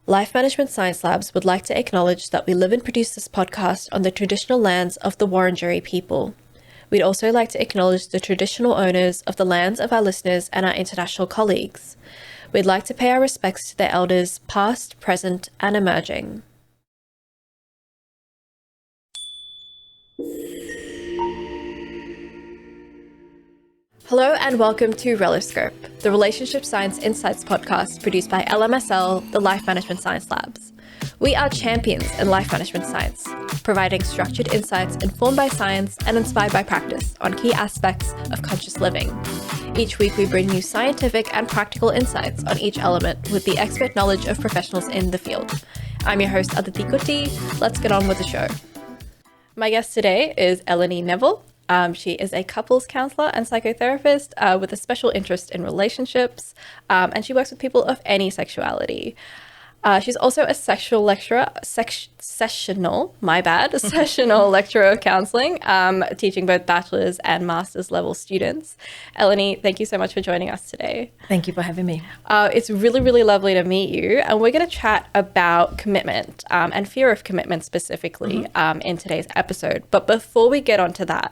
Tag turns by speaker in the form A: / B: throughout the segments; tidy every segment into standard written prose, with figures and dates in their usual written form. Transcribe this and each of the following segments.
A: Life Management Science Labs would like to acknowledge that we live and produce this podcast on the traditional lands of the Wurundjeri people. We'd also like to acknowledge the traditional owners of the lands of our listeners and our international colleagues. We'd like to pay our respects to their elders, past, present, and emerging. Hello and welcome to Reloscope, the Relationship Science Insights podcast produced by LMSL, the Life Management Science Labs. We are champions in life management science, providing structured insights informed by science and inspired by practice on key aspects of conscious living. Each week we bring you scientific and practical insights on each element with the expert knowledge of professionals in the field. I'm your host, Aditi Kutty. Let's get on with the show. My guest today is Eleni Neville. She is a couples counselor and psychotherapist with a special interest in relationships, and she works with people of any sexuality. She's also a sexual lecturer, sessional lecturer of counseling, teaching both bachelor's and master's level students. Eleni, thank you so much for joining us today.
B: Thank you for having me.
A: It's really, really lovely to meet you. And we're going to chat about commitment and fear of commitment specifically in today's episode. But before we get onto that,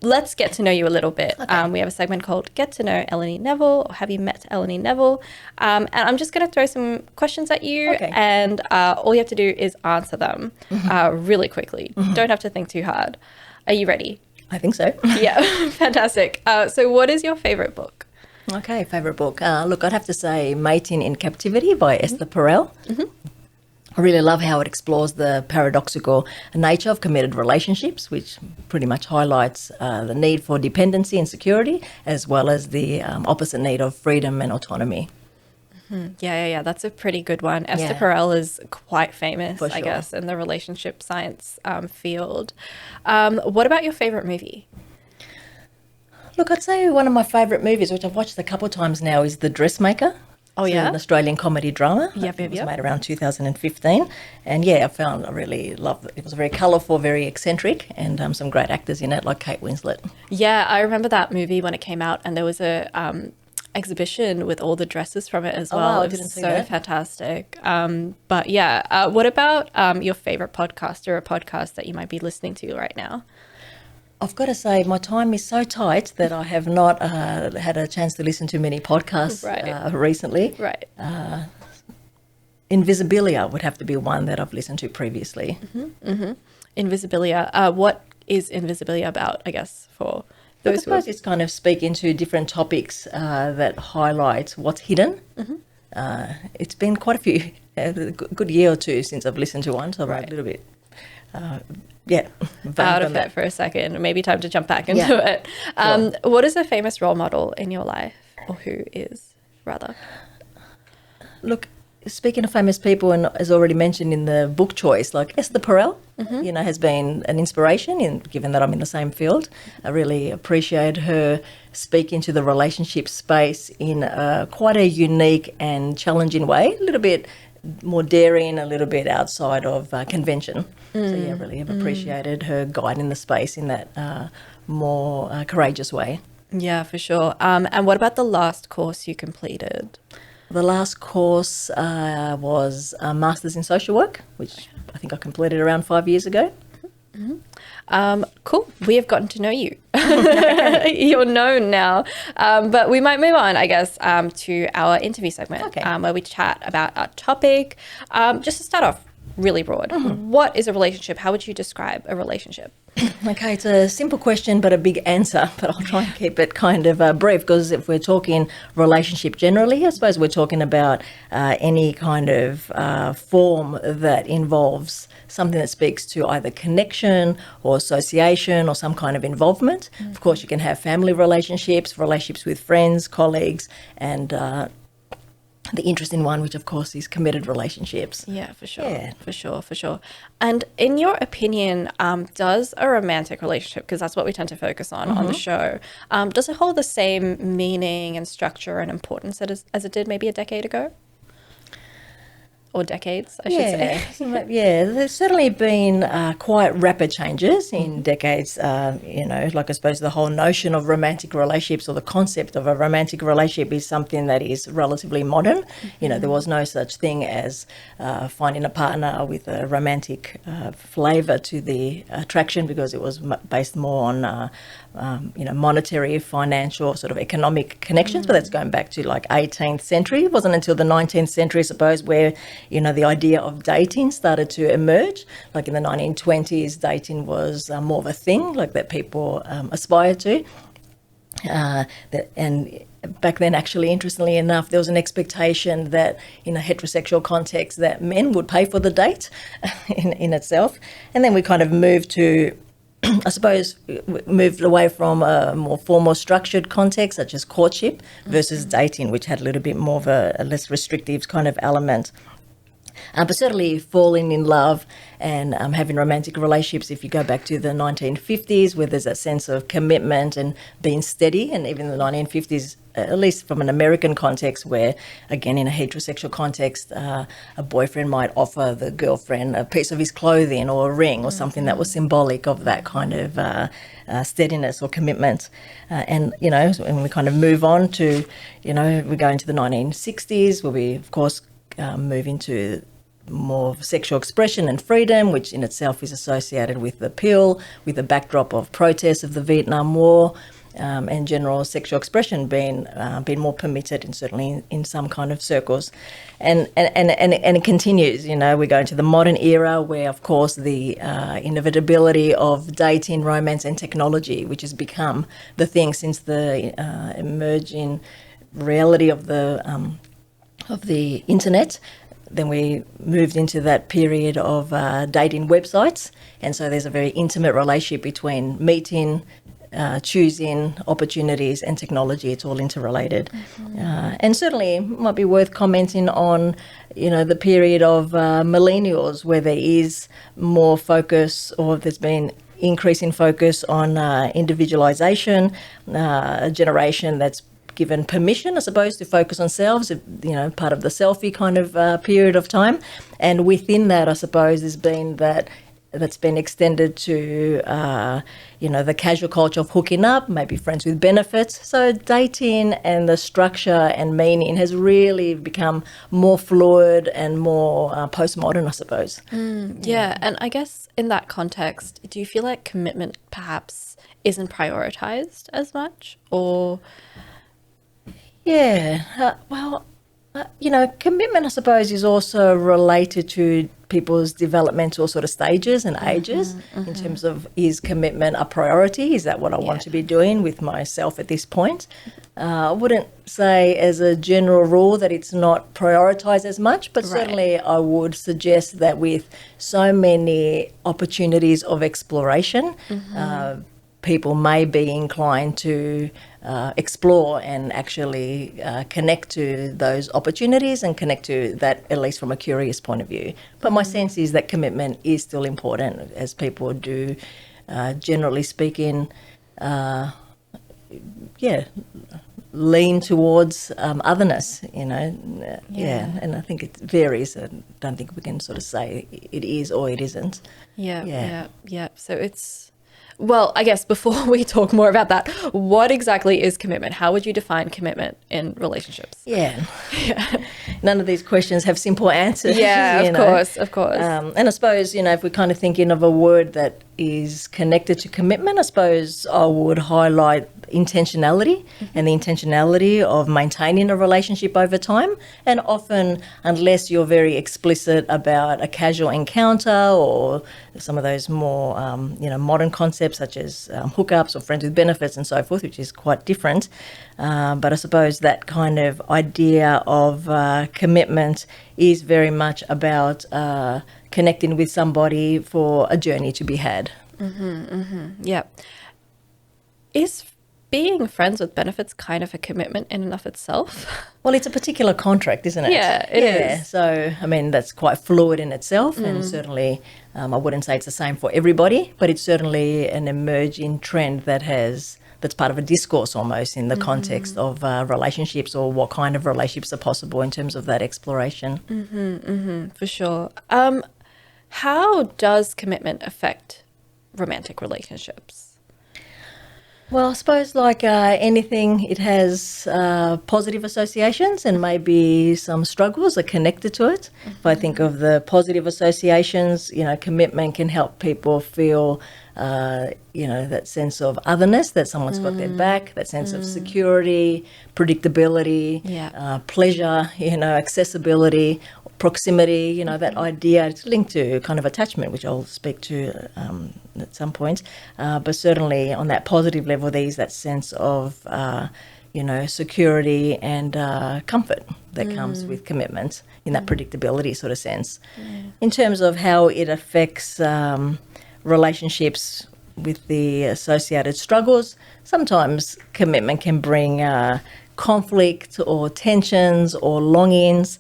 A: let's get to know you a little bit.
B: Okay.
A: We have a segment called Get to Know Eleni Neville, or Have You Met Eleni Neville? And I'm just going to throw some questions at you, and all you have to do is answer them really quickly. Don't have to think too hard. Are you ready?
B: I think so.
A: Yeah, fantastic. So what is your favorite book?
B: Okay, favourite book. Look, I'd have to say Mating in Captivity by Esther Perel. I really love how it explores the paradoxical nature of committed relationships, which pretty much highlights the need for dependency and security, as well as the opposite need of freedom and autonomy.
A: Yeah. That's a pretty good one. Esther Perel is quite famous,
B: For sure.
A: I guess, in the relationship science field. What about your favorite movie?
B: Look, I'd say one of my favourite movies, which I've watched a couple of times now, is The Dressmaker.
A: Oh,
B: It's
A: yeah?
B: an Australian comedy drama.
A: Yep.
B: It was made around 2015. And I really loved it. It was very colourful, very eccentric, and some great actors in it, like Kate Winslet.
A: Yeah, I remember that movie when it came out, and there was a exhibition with all the dresses from it as well.
B: wow, I
A: It was
B: didn't see
A: so
B: that.
A: fantastic. But yeah, what about your favorite podcast or a podcast that you might be listening to right now?
B: I've got to say, my time is so tight that I have not had a chance to listen to many podcasts recently.
A: Right.
B: Invisibilia would have to be one that I've listened to previously.
A: Invisibilia. What is Invisibilia about, I guess, for
B: I
A: those
B: suppose it's kind of speak into different topics that highlight what's hidden. It's been quite a good year or two since I've listened to one, so I'm a little bit,
A: out of it for a second. Maybe time to jump back into it. What is a famous role model in your life, or who is, rather?
B: Look, speaking of famous people, and as already mentioned in the book choice, like Esther Perel, has been an inspiration, given that I'm in the same field. I really appreciate her speaking to the relationship space in quite a unique and challenging way, a little bit more daring, a little bit outside of convention. So I really have appreciated her guiding the space in that more courageous way.
A: Yeah, for sure. And what about the last course you completed?
B: The last course was a Masters in Social Work, which I think I completed around 5 years ago.
A: Cool. We have gotten to know you. You're known now. But we might move on, I guess, to our interview segment, where we chat about our topic. Just to start off really broad, what is a relationship? How would you describe a relationship?
B: Okay, it's a simple question but a big answer, but I'll try and keep it kind of brief, because if we're talking relationship generally, I suppose we're talking about any kind of form that involves something that speaks to either connection or association or some kind of involvement. Of course, you can have family relationships with friends, colleagues, and the interesting one, which of course is committed relationships.
A: Yeah, for sure. And in your opinion, does a romantic relationship, because that's what we tend to focus on the show, does it hold the same meaning and structure and importance as it did maybe a decade ago? or decades, I should say.
B: Yeah, there's certainly been quite rapid changes in decades. Like I suppose the whole notion of romantic relationships or the concept of a romantic relationship is something that is relatively modern. There was no such thing as finding a partner with a romantic flavour to the attraction, because it was based more on monetary, financial, sort of economic connections, but that's going back to like 18th century. It wasn't until the 19th century, I suppose, where, the idea of dating started to emerge. Like in the 1920s, dating was more of a thing, like that people aspired to. And back then, actually, interestingly enough, there was an expectation that in a heterosexual context that men would pay for the date in itself. And then we kind of moved to, I suppose, moved away from a more formal structured context such as courtship versus dating, which had a little bit more of a less restrictive kind of element. But certainly falling in love and having romantic relationships, if you go back to the 1950s, where there's that sense of commitment and being steady, and even the 1950s, at least from an American context, where, again, in a heterosexual context, a boyfriend might offer the girlfriend a piece of his clothing or a ring or something that was symbolic of that kind of steadiness or commitment. And we kind of move on to, we go into the 1960s, where we, of course, move into more sexual expression and freedom, which in itself is associated with the pill, with the backdrop of protests of the Vietnam War, and general sexual expression being more permitted, and certainly in some kind of circles, and it continues. We go into the modern era, where of course the inevitability of dating, romance, and technology, which has become the thing since the emerging reality of the internet. Then we moved into that period of dating websites, and so there's a very intimate relationship between meeting, choosing, opportunities, and technology. It's all interrelated. And certainly it might be worth commenting on, the period of millennials, where there is more focus, or there's been increasing focus on individualization, a generation that's given permission, I suppose, to focus on selves, part of the selfie kind of period of time. And within that, I suppose, there's been that's been extended to, the casual culture of hooking up, maybe friends with benefits. So dating and the structure and meaning has really become more fluid and more postmodern, I suppose.
A: Yeah, and I guess in that context, do you feel like commitment perhaps isn't prioritized as much, or...
B: Yeah, commitment, I suppose, is also related to people's developmental sort of stages and ages, in terms of, is commitment a priority? Is that what I want to be doing with myself at this point? I wouldn't say as a general rule that it's not prioritised as much, but certainly I would suggest that with so many opportunities of exploration, people may be inclined to explore and actually connect to those opportunities and connect to that, at least from a curious point of view. But my sense is that commitment is still important, as people do, generally speaking, lean towards otherness, and I think it varies. I don't think we can sort of say it is or it isn't.
A: Yeah. So it's... Well, I guess before we talk more about that, what exactly is commitment? How would you define commitment in relationships?
B: Yeah. None of these questions have simple answers.
A: Yeah, of course.
B: And I suppose, if we're kind of thinking of a word that is connected to commitment, I suppose I would highlight intentionality and the intentionality of maintaining a relationship over time. And often, unless you're very explicit about a casual encounter or some of those more, modern concepts such as hookups or friends with benefits and so forth, which is quite different. But I suppose that kind of idea of commitment is very much about connecting with somebody for a journey to be had.
A: Yeah. Is being friends with benefits kind of a commitment in and of itself?
B: Well, it's a particular contract, isn't it?
A: Yeah, it is.
B: So, that's quite fluid in itself, and certainly I wouldn't say it's the same for everybody, but it's certainly an emerging trend that has that's part of a discourse almost in the context of relationships, or what kind of relationships are possible in terms of that exploration.
A: For sure. How does commitment affect romantic relationships?
B: Well, I suppose like anything, it has positive associations and maybe some struggles are connected to it. If I think of the positive associations, commitment can help people feel, that sense of otherness, that someone's got their back, that sense of security, predictability, pleasure, accessibility, proximity, that idea. It's linked to kind of attachment, which I'll speak to at some point. But certainly on that positive level, there's that sense of, security and comfort that comes with commitment in that predictability sort of sense. In terms of how it affects relationships with the associated struggles, sometimes commitment can bring conflict or tensions or longings.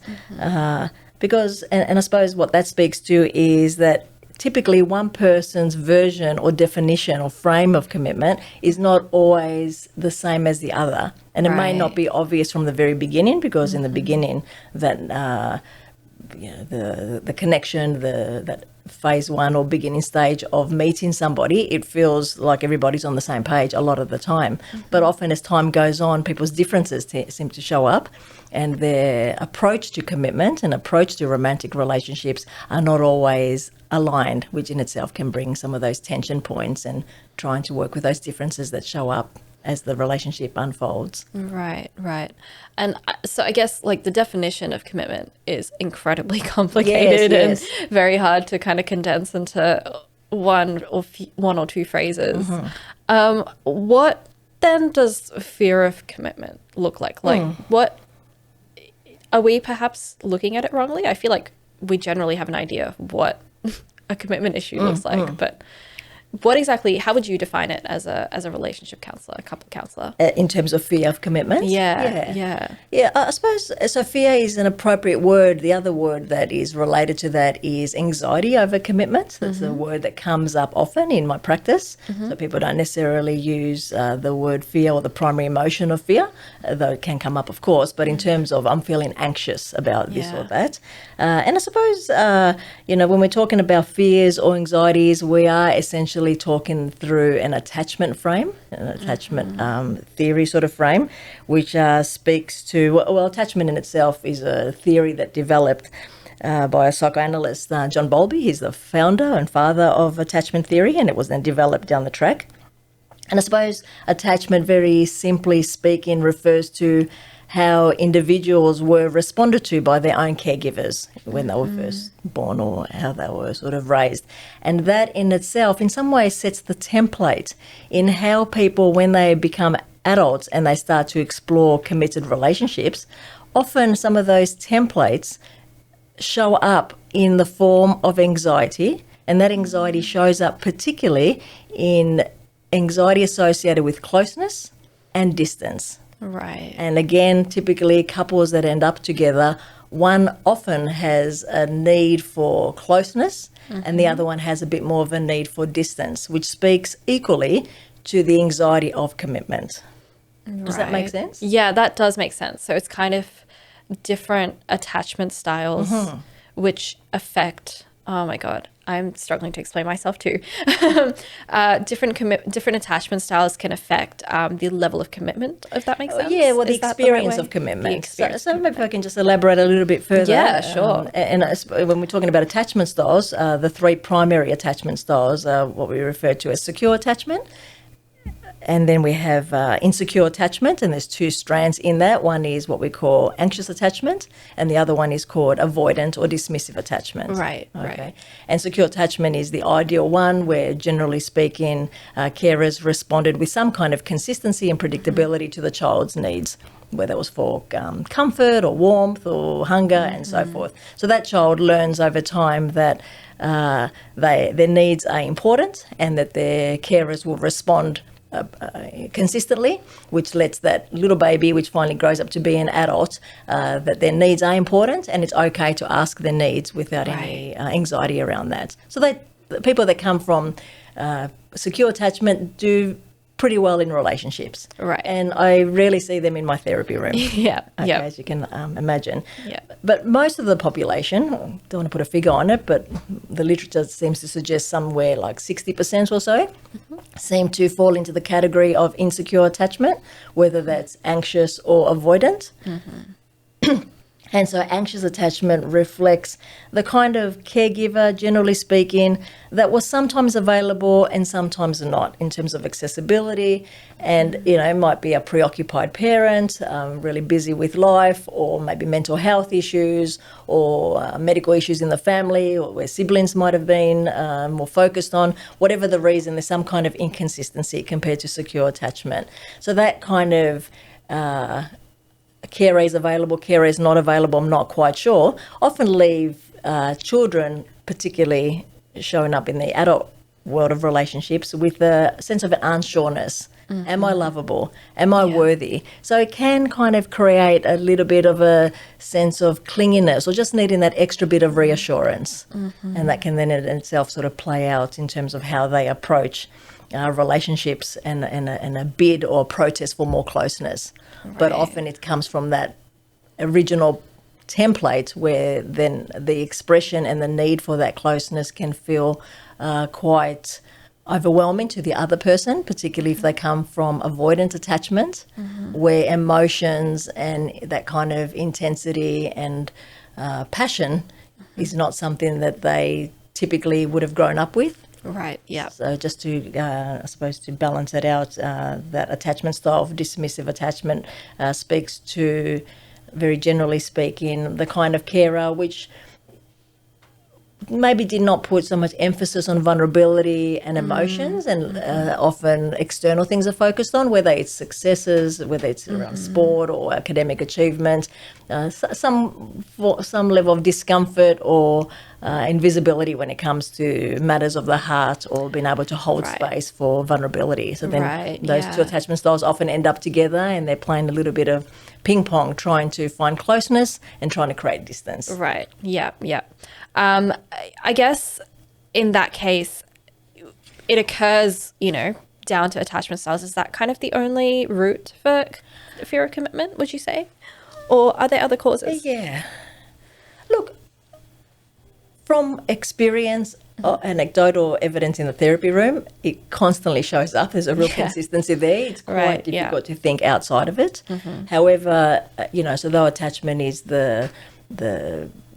B: Because, and I suppose what that speaks to is that typically one person's version or definition or frame of commitment is not always the same as the other. And it may not be obvious from the very beginning, because in the beginning that the connection, that phase one or beginning stage of meeting somebody, it feels like everybody's on the same page a lot of the time. But often as time goes on, people's differences seem to show up, and their approach to commitment and approach to romantic relationships are not always aligned, which in itself can bring some of those tension points, and trying to work with those differences that show up as the relationship unfolds.
A: Right. And so I guess like the definition of commitment is incredibly complicated and very hard to kind of condense into one or two phrases. What then does fear of commitment look like? Like what are we perhaps looking at it wrongly? I feel like we generally have an idea of what a commitment issue looks like, but what exactly, how would you define it as a relationship counselor, a couple counselor?
B: In terms of fear of commitment?
A: Yeah,
B: I suppose, so fear is an appropriate word. The other word that is related to that is anxiety over commitment. That's a word that comes up often in my practice. So people don't necessarily use the word fear or the primary emotion of fear, though it can come up, of course. But in terms of I'm feeling anxious about this or that. And I suppose, when we're talking about fears or anxieties, we are essentially talking through an attachment frame, an attachment theory sort of frame, which speaks to, well, attachment in itself is a theory that developed by a psychoanalyst, John Bowlby. He's the founder and father of attachment theory, and it was then developed down the track. And I suppose attachment, very simply speaking, refers to how individuals were responded to by their own caregivers when they were first born, or how they were sort of raised. And that in itself, in some ways, sets the template in how people, when they become adults and they start to explore committed relationships, often some of those templates show up in the form of anxiety, and that anxiety shows up particularly in anxiety associated with closeness and distance.
A: Right.
B: And again, typically couples that end up together, one often has a need for closeness and the other one has a bit more of a need for distance, which speaks equally to the anxiety of commitment. Does that make sense?
A: Yeah, that does make sense. So it's kind of different attachment styles which affect, oh my God, I'm struggling to explain myself too. Different attachment styles can affect the level of commitment, if that makes sense.
B: Yeah, well, the experience of commitment. So maybe if I can just elaborate a little bit further.
A: Yeah, sure.
B: And when we're talking about attachment styles, the three primary attachment styles are what we refer to as secure attachment. And then we have insecure attachment, and there's two strands in that. One is what we call anxious attachment, and the other one is called avoidant or dismissive attachment.
A: Right.
B: And secure attachment is the ideal one, where generally speaking, carers responded with some kind of consistency and predictability to the child's needs, whether it was for comfort or warmth or hunger and so forth. So that child learns over time that their needs are important and that their carers will respond consistently, which lets that little baby, which finally grows up to be an adult, that their needs are important and it's okay to ask their needs without any anxiety around that. So the people that come from secure attachment do pretty well in relationships.
A: Right.
B: And I rarely see them in my therapy room.
A: Yeah.
B: Okay, as you can imagine.
A: Yeah.
B: But most of the population, I don't want to put a figure on it, but the literature seems to suggest somewhere like 60% or so seem to fall into the category of insecure attachment, whether that's anxious or avoidant. And so anxious attachment reflects the kind of caregiver, generally speaking, that was sometimes available and sometimes not in terms of accessibility. And, it might be a preoccupied parent, really busy with life, or maybe mental health issues, or medical issues in the family, or where siblings might have been more focused on. Whatever the reason, there's some kind of inconsistency compared to secure attachment. So that kind of care is available, care is not available, I'm not quite sure, often leave children, particularly showing up in the adult world of relationships, with a sense of an unsureness. Am I lovable? Am I worthy? So it can kind of create a little bit of a sense of clinginess or just needing that extra bit of reassurance. And that can then in itself sort of play out in terms of how they approach relationships and a bid or protest for more closeness. Right. But often it comes from that original template where then the expression and the need for that closeness can feel quite overwhelming to the other person, particularly if they come from avoidant attachment, where emotions and that kind of intensity and passion is not something that they typically would have grown up with.
A: Right, yeah.
B: So just to, I suppose, to balance it out, that attachment style of dismissive attachment speaks to, very generally speaking, the kind of carer which maybe did not put so much emphasis on vulnerability and emotions, and often external things are focused on, whether it's successes, whether it's around sport or academic achievement, some level of discomfort or invisibility when it comes to matters of the heart, or being able to hold space for vulnerability. So then those two attachment styles often end up together, and they're playing a little bit of ping pong, trying to find closeness and trying to create distance.
A: Right. Yeah. Yeah. I guess in that case, it occurs, down to attachment styles. Is that kind of the only route for fear of commitment, would you say? Or are there other causes?
B: Yeah. Look, from experience, anecdotal evidence in the therapy room, it constantly shows up. There's a real consistency there. It's quite difficult to think outside of it. However, so though attachment is the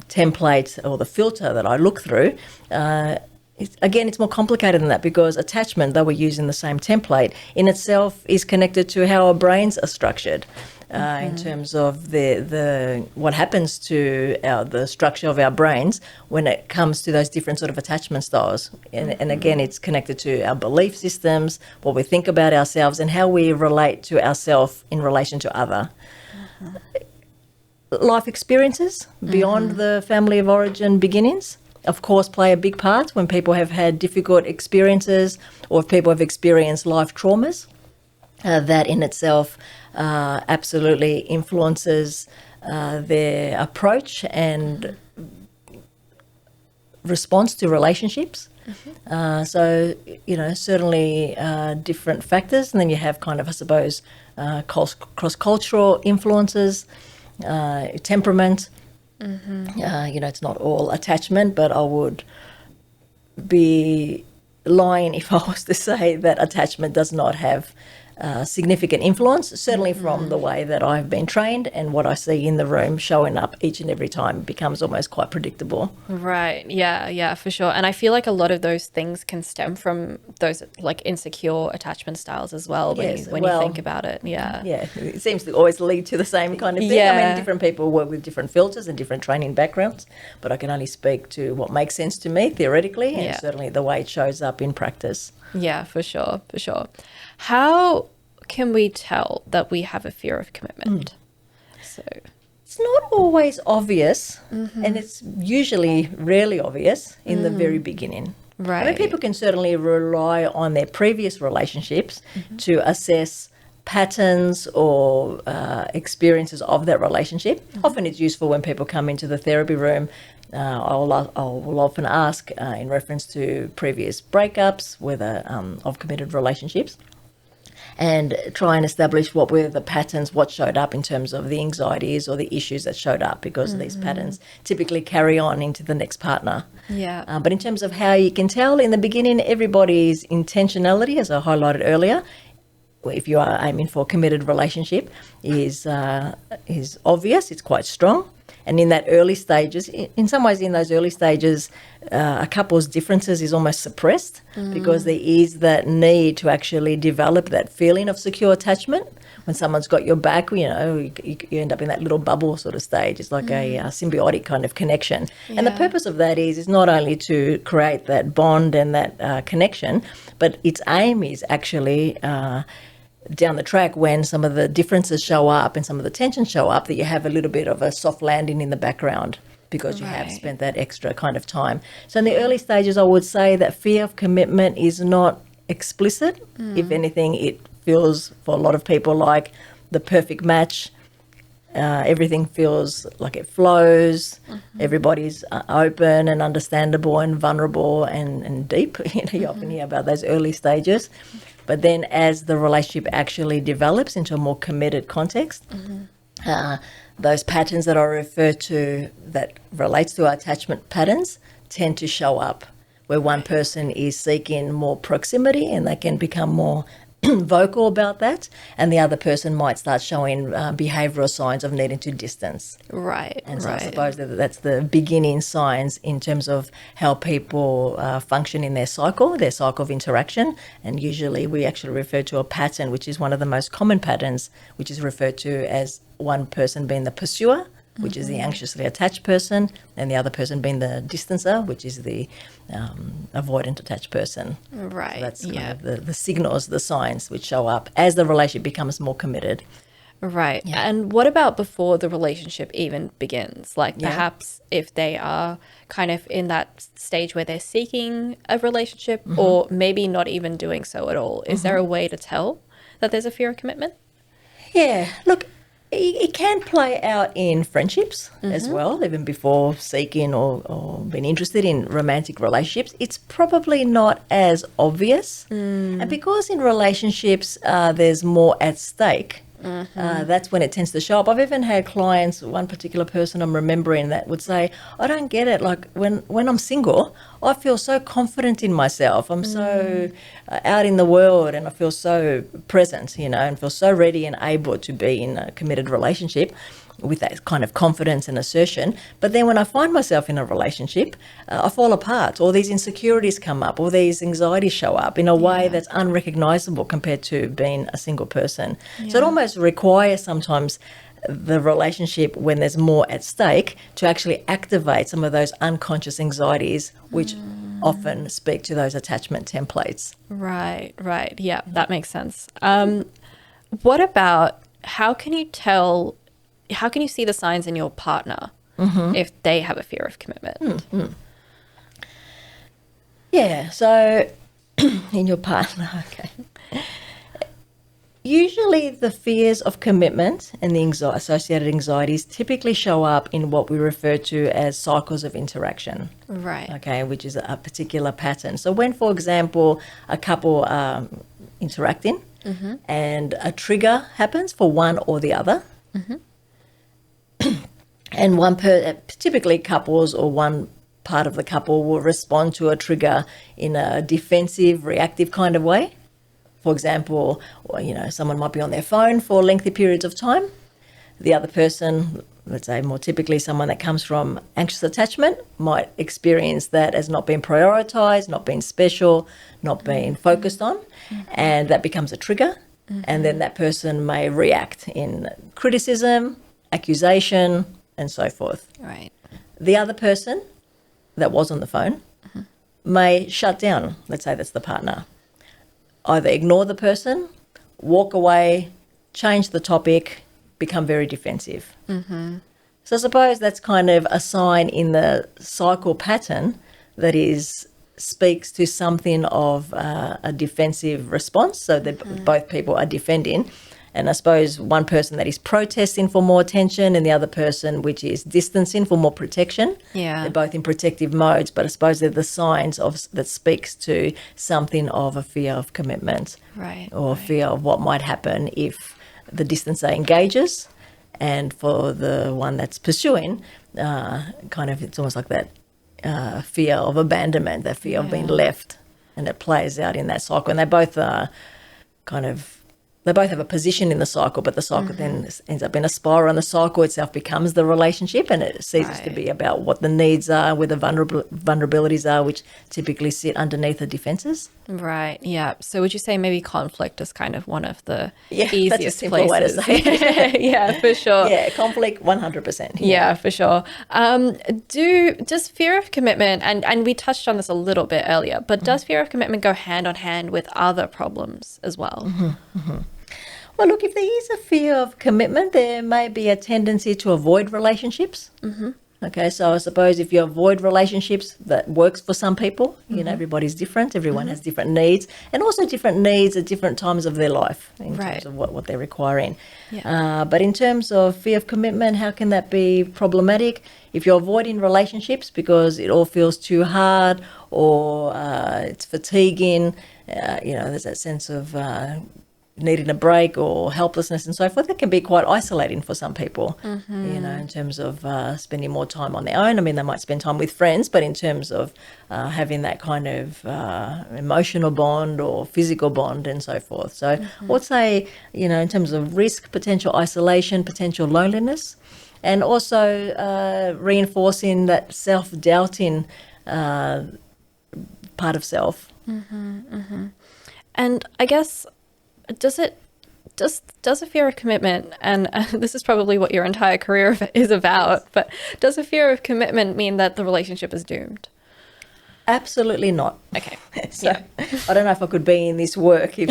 B: template or the filter that I look through, it's more complicated than that, because attachment, though we're using the same template, in itself is connected to how our brains are structured. In terms of the what happens to the structure of our brains when it comes to those different sort of attachment styles. And again, it's connected to our belief systems, what we think about ourselves, and how we relate to ourselves in relation to other. Life experiences beyond the family of origin beginnings, of course, play a big part when people have had difficult experiences, or if people have experienced life traumas. That in itself absolutely influences their approach and response to relationships. So, certainly different factors. And then you have kind of, I suppose, cross-cultural influences, temperament. It's not all attachment, but I would be lying if I was to say that attachment does not have significant influence, certainly from the way that I've been trained, and what I see in the room showing up each and every time becomes almost quite predictable.
A: Right. Yeah, for sure. And I feel like a lot of those things can stem from those like insecure attachment styles as well, when you think about it. Yeah,
B: it seems to always lead to the same kind of thing. I mean, different people work with different filters and different training backgrounds, but I can only speak to what makes sense to me theoretically, and certainly the way it shows up in practice.
A: Yeah, for sure. How can we tell that we have a fear of commitment? So
B: it's not always obvious, and it's usually rarely obvious in the very beginning.
A: Right.
B: I mean, people can certainly rely on their previous relationships to assess patterns or experiences of that relationship. Often it's useful when people come into the therapy room. I will often ask in reference to previous breakups, whether of committed relationships, and try and establish what were the patterns, what showed up in terms of the anxieties or the issues that showed up, because these patterns typically carry on into the next partner.
A: Yeah.
B: But in terms of how you can tell, in the beginning, everybody's intentionality, as I highlighted earlier, if you are aiming for a committed relationship, is obvious, it's quite strong. And in that early stages, in some ways in those early stages, a couple's differences is almost suppressed because there is that need to actually develop that feeling of secure attachment. When someone's got your back, you end up in that little bubble sort of stage. It's like a symbiotic kind of connection. Yeah. And the purpose of that is not only to create that bond and that connection, but its aim is actually down the track, when some of the differences show up and some of the tensions show up, that you have a little bit of a soft landing in the background because you have spent that extra kind of time. So in the early stages, I would say that fear of commitment is not explicit. If anything, it feels for a lot of people like the perfect match. Everything feels like it flows. Everybody's open and understandable and vulnerable and deep. You often hear about those early stages. But then as the relationship actually develops into a more committed context, those patterns that I refer to that relates to our attachment patterns tend to show up, where one person is seeking more proximity and they can become more vocal about that, and the other person might start showing behavioural signs of needing to distance.
A: Right.
B: And so I suppose that's the beginning signs in terms of how people function in their cycle of interaction. And usually we actually refer to a pattern, which is one of the most common patterns, which is referred to as one person being the pursuer, which is the anxiously attached person, and the other person being the distancer, which is the avoidant attached person.
A: Right.
B: So that's kind of the signals, the signs which show up as the relationship becomes more committed.
A: Right. Yeah. And what about before the relationship even begins? Like perhaps if they are kind of in that stage where they're seeking a relationship or maybe not even doing so at all. Is there a way to tell that there's a fear of commitment?
B: Yeah. Look, it can play out in friendships as well, even before seeking or being interested in romantic relationships. It's probably not as obvious. And because in relationships there's more at stake, that's when it tends to show up. I've even had clients, one particular person I'm remembering, that would say, I don't get it. Like when I'm single, I feel so confident in myself. I'm so out in the world and I feel so present, and feel so ready and able to be in a committed relationship with that kind of confidence and assertion. But then when I find myself in a relationship, I fall apart. All these insecurities come up, all these anxieties show up in a way that's unrecognisable compared to being a single person. So it almost requires sometimes the relationship, when there's more at stake, to actually activate some of those unconscious anxieties which often speak to those attachment templates.
A: Right. Yeah, that makes sense. What about how can you see the signs in your partner if they have a fear of commitment?
B: Yeah, so in your partner, okay. Usually the fears of commitment and the associated anxieties typically show up in what we refer to as cycles of interaction.
A: Right.
B: Okay, which is a particular pattern. So when, for example, a couple are interacting and a trigger happens for one or the other, and typically couples or one part of the couple will respond to a trigger in a defensive, reactive kind of way. For example, someone might be on their phone for lengthy periods of time. The other person, let's say more typically someone that comes from anxious attachment, might experience that as not being prioritised, not being special, not being focused on, and that becomes a trigger. And then that person may react in criticism, accusation, and so forth.
A: Right.
B: The other person that was on the phone may shut down. Let's say that's the partner. Either ignore the person, walk away, change the topic, become very defensive. So I suppose that's kind of a sign in the cycle pattern that speaks to something of a defensive response, so that both people are defending. And I suppose one person that is protesting for more attention and the other person which is distancing for more protection.
A: Yeah.
B: They're both in protective modes, but I suppose they're the signs that speaks to something of a fear of commitment.
A: Right.
B: Or fear of what might happen if the distancer engages. And for the one that's pursuing, it's almost like that fear of abandonment, that fear of being left, and it plays out in that cycle. And they both are they both have a position in the cycle, but the cycle then ends up in a spiral, and the cycle itself becomes the relationship, and it ceases to be about what the needs are, where the vulnerabilities are, which typically sit underneath the defenses.
A: Right, yeah. So would you say maybe conflict is kind of one of the easiest
B: that's a simple
A: places?
B: way to say it.
A: Yeah, for sure.
B: Yeah, conflict 100%.
A: Yeah, for sure. Does fear of commitment, and we touched on this a little bit earlier, but does fear of commitment go hand on hand with other problems as well?
B: Well, look, if there is a fear of commitment, there may be a tendency to avoid relationships. Okay, so I suppose if you avoid relationships, that works for some people. You know, everybody's different. Everyone has different needs, and also different needs at different times of their life in terms of what they're requiring.
A: Yeah.
B: But in terms of fear of commitment, how can that be problematic? If you're avoiding relationships because it all feels too hard or it's fatiguing, there's that sense of needing a break or helplessness and so forth, that can be quite isolating for some people, in terms of spending more time on their own. I mean, they might spend time with friends, but in terms of having that kind of emotional bond or physical bond and so forth. So I would say, in terms of risk, potential isolation, potential loneliness, and also reinforcing that self-doubting part of self.
A: And I guess, does a fear of commitment, and this is probably what your entire career is about, but does a fear of commitment mean that the relationship is doomed?
B: Absolutely not.
A: Okay.
B: So I don't know if I could be in this work if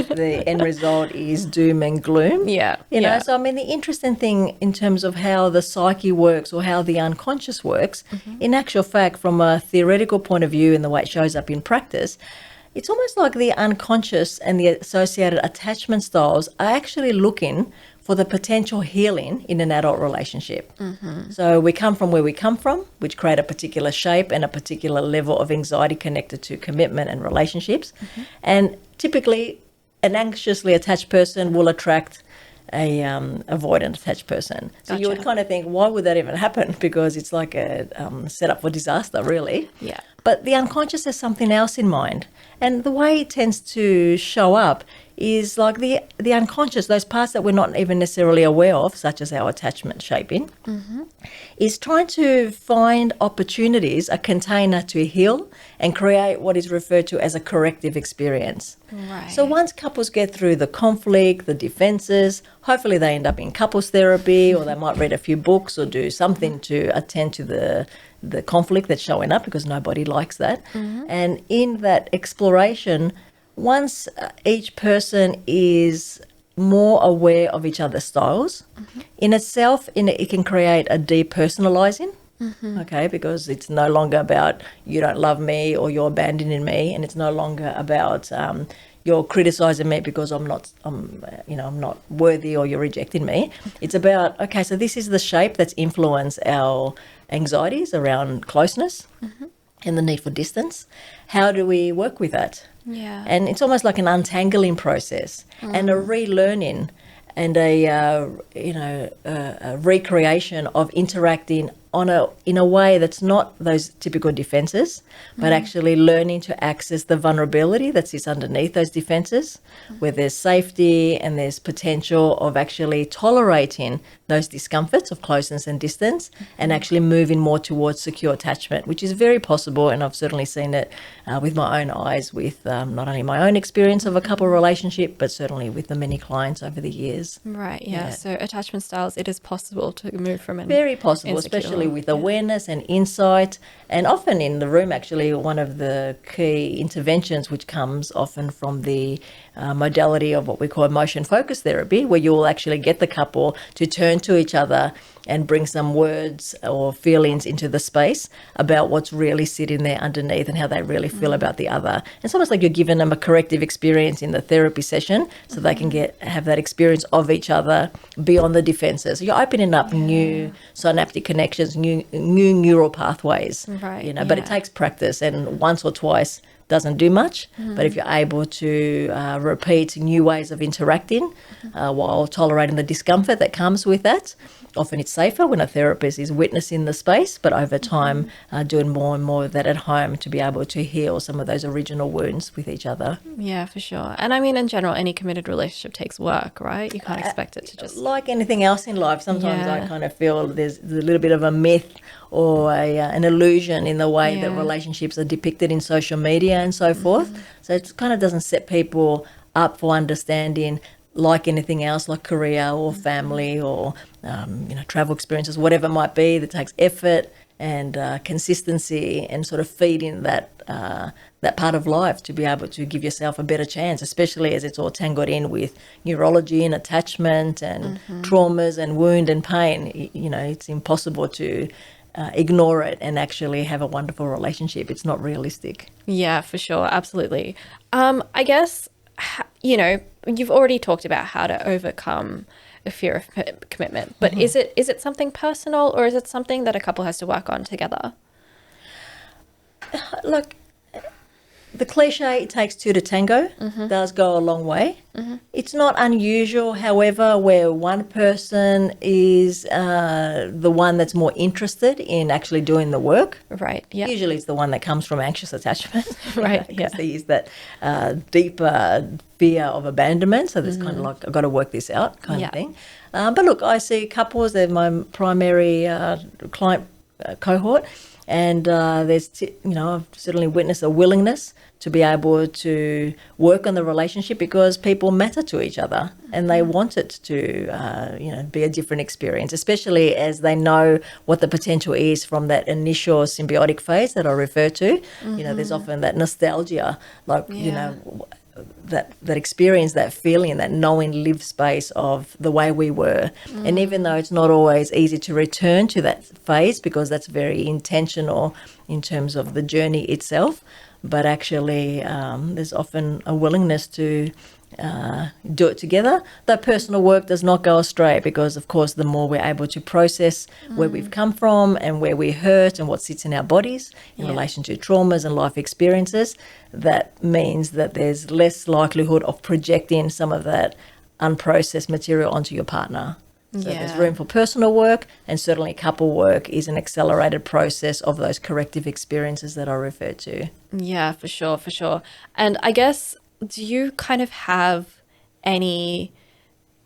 B: the end result is doom and gloom.
A: Yeah.
B: So I mean, the interesting thing in terms of how the psyche works or how the unconscious works, in actual fact, from a theoretical point of view and the way it shows up in practice, it's almost like the unconscious and the associated attachment styles are actually looking for the potential healing in an adult relationship. So we come from where we come from, which create a particular shape and a particular level of anxiety connected to commitment and relationships. And typically, an anxiously attached person will attract a avoidant attached person. So you would kind of think, why would that even happen? Because it's like a setup for disaster, really.
A: Yeah.
B: But the unconscious has something else in mind. And the way it tends to show up is like the unconscious, those parts that we're not even necessarily aware of, such as our attachment shaping, is trying to find opportunities, a container to heal and create what is referred to as a corrective experience.
A: Right.
B: So once couples get through the conflict, the defenses, hopefully they end up in couples therapy, or they might read a few books or do something to attend to the conflict that's showing up, because nobody likes that. And in that exploration, once each person is more aware of each other's styles, in itself, it can create a depersonalizing, okay, because it's no longer about you don't love me or you're abandoning me, and it's no longer about you're criticizing me because I'm not worthy or you're rejecting me. It's about, okay, so this is the shape that's influenced our anxieties around closeness and the need for distance. How do we work with that?
A: Yeah.
B: And it's almost like an untangling process and a relearning and a recreation of interacting in a way that's not those typical defenses, but actually learning to access the vulnerability that sits underneath those defenses, where there's safety and there's potential of actually tolerating those discomforts of closeness and distance, and actually moving more towards secure attachment, which is very possible. And I've certainly seen it with my own eyes, with not only my own experience of a couple relationship, but certainly with the many clients over the years.
A: Right, yeah. So attachment styles, it is possible to move from an
B: very possible,
A: insecure,
B: especially with awareness and insight. And often in the room, actually, one of the key interventions, which comes often from the modality of what we call emotion focused therapy, where you'll actually get the couple to turn to each other and bring some words or feelings into the space about what's really sitting there underneath and how they really feel about the other. It's almost like you're giving them a corrective experience in the therapy session so they can have that experience of each other beyond the defenses. So you're opening up new synaptic connections, new neural pathways,
A: Right,
B: but it takes practice, and once or twice doesn't do much. But if you're able to repeat new ways of interacting while tolerating the discomfort that comes with that, often it's safer when a therapist is witnessing the space, but over time doing more and more of that at home to be able to heal some of those original wounds with each other.
A: Yeah, for sure. And I mean, in general, any committed relationship takes work, right? You can't expect it to just...
B: Like anything else in life, sometimes I kind of feel there's a little bit of a myth or an illusion in the way that relationships are depicted in social media and so forth. So it kind of doesn't set people up for understanding, like anything else, like career or family or travel experiences, whatever it might be, that takes effort and consistency and sort of feeding that part of life to be able to give yourself a better chance, especially as it's all tangled in with neurology and attachment and traumas and wound and pain. It's impossible to ignore it and actually have a wonderful relationship. It's not realistic.
A: Yeah, for sure. Absolutely. I guess, you've already talked about how to overcome a fear of commitment, but is it something personal, or is it something that a couple has to work on together?
B: Look, the cliche, it takes two to tango, does go a long way. It's not unusual, however, where one person is the one that's more interested in actually doing the work.
A: Right, yeah.
B: Usually it's the one that comes from anxious attachment.
A: Right,
B: Because they use that deeper fear of abandonment. So there's kind of like, I've got to work this out kind of thing. But look, I see couples, they're my primary client cohort. And there's, I've certainly witnessed a willingness to be able to work on the relationship because people matter to each other and they want it to, be a different experience, especially as they know what the potential is from that initial symbiotic phase that I refer to. There's often that nostalgia, that experience, that feeling, that knowing live space of the way we were. And even though it's not always easy to return to that phase because that's very intentional in terms of the journey itself, but actually there's often a willingness to do it together. That personal work does not go astray because, of course, the more we're able to process where we've come from and where we hurt and what sits in our bodies in relation to traumas and life experiences, that means that there's less likelihood of projecting some of that unprocessed material onto your partner. So there's room for personal work, and certainly couple work is an accelerated process of those corrective experiences that I refer to.
A: Yeah, for sure, for sure. And I guess, do you kind of have any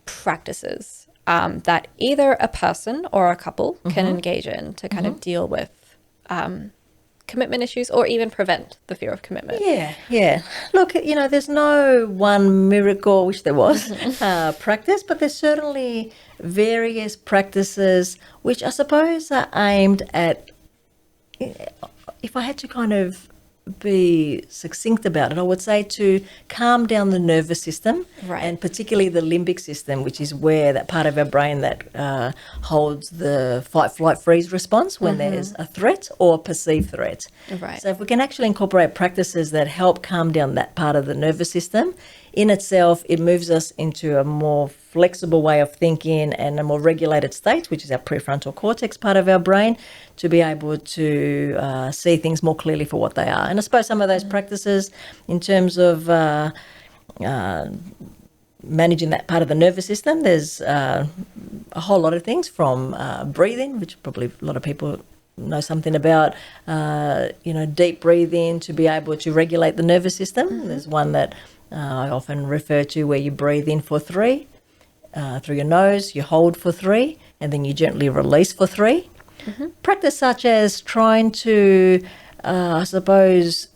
A: practices that either a person or a couple can engage in to kind of deal with commitment issues or even prevent the fear of commitment?
B: Yeah. Look, there's no one miracle, wish there was, practice, but there's certainly various practices which I suppose are aimed at, if I had to kind of be succinct about it, I would say to calm down the nervous system, and particularly the limbic system, which is where that part of our brain that holds the fight, flight, freeze response when there's a threat or a perceived threat. So if we can actually incorporate practices that help calm down that part of the nervous system, in itself, it moves us into a more flexible way of thinking and a more regulated state, which is our prefrontal cortex part of our brain, to be able to see things more clearly for what they are. And I suppose some of those practices in terms of managing that part of the nervous system, there's a whole lot of things from breathing, which probably a lot of people know something about, deep breathing to be able to regulate the nervous system. There's one that I often refer to where you breathe in for 3 through your nose, you hold for 3, and then you gently release for 3. Practice such as trying to,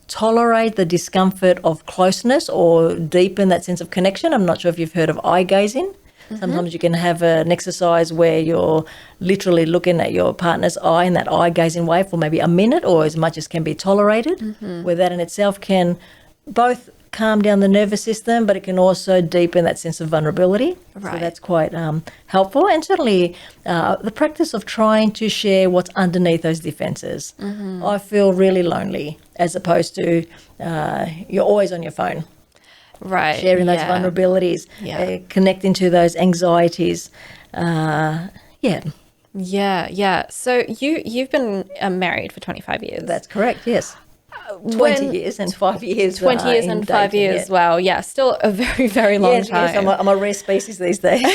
B: tolerate the discomfort of closeness or deepen that sense of connection. I'm not sure if you've heard of eye gazing. Sometimes you can have an exercise where you're literally looking at your partner's eye in that eye gazing way for maybe a minute or as much as can be tolerated, where that in itself can both calm down the nervous system, but it can also deepen that sense of vulnerability.
A: Right.
B: So that's quite helpful. And certainly the practice of trying to share what's underneath those defenses. I feel really lonely, as opposed to you're always on your phone.
A: Right.
B: Sharing those vulnerabilities, connecting to those anxieties.
A: Yeah. So you've been married for 25 years.
B: That's correct, yes. 20 years and 5 years.
A: 20 years and 5 years. Wow. Yeah. Still a very, very long time.
B: Yes, I'm a rare species these days.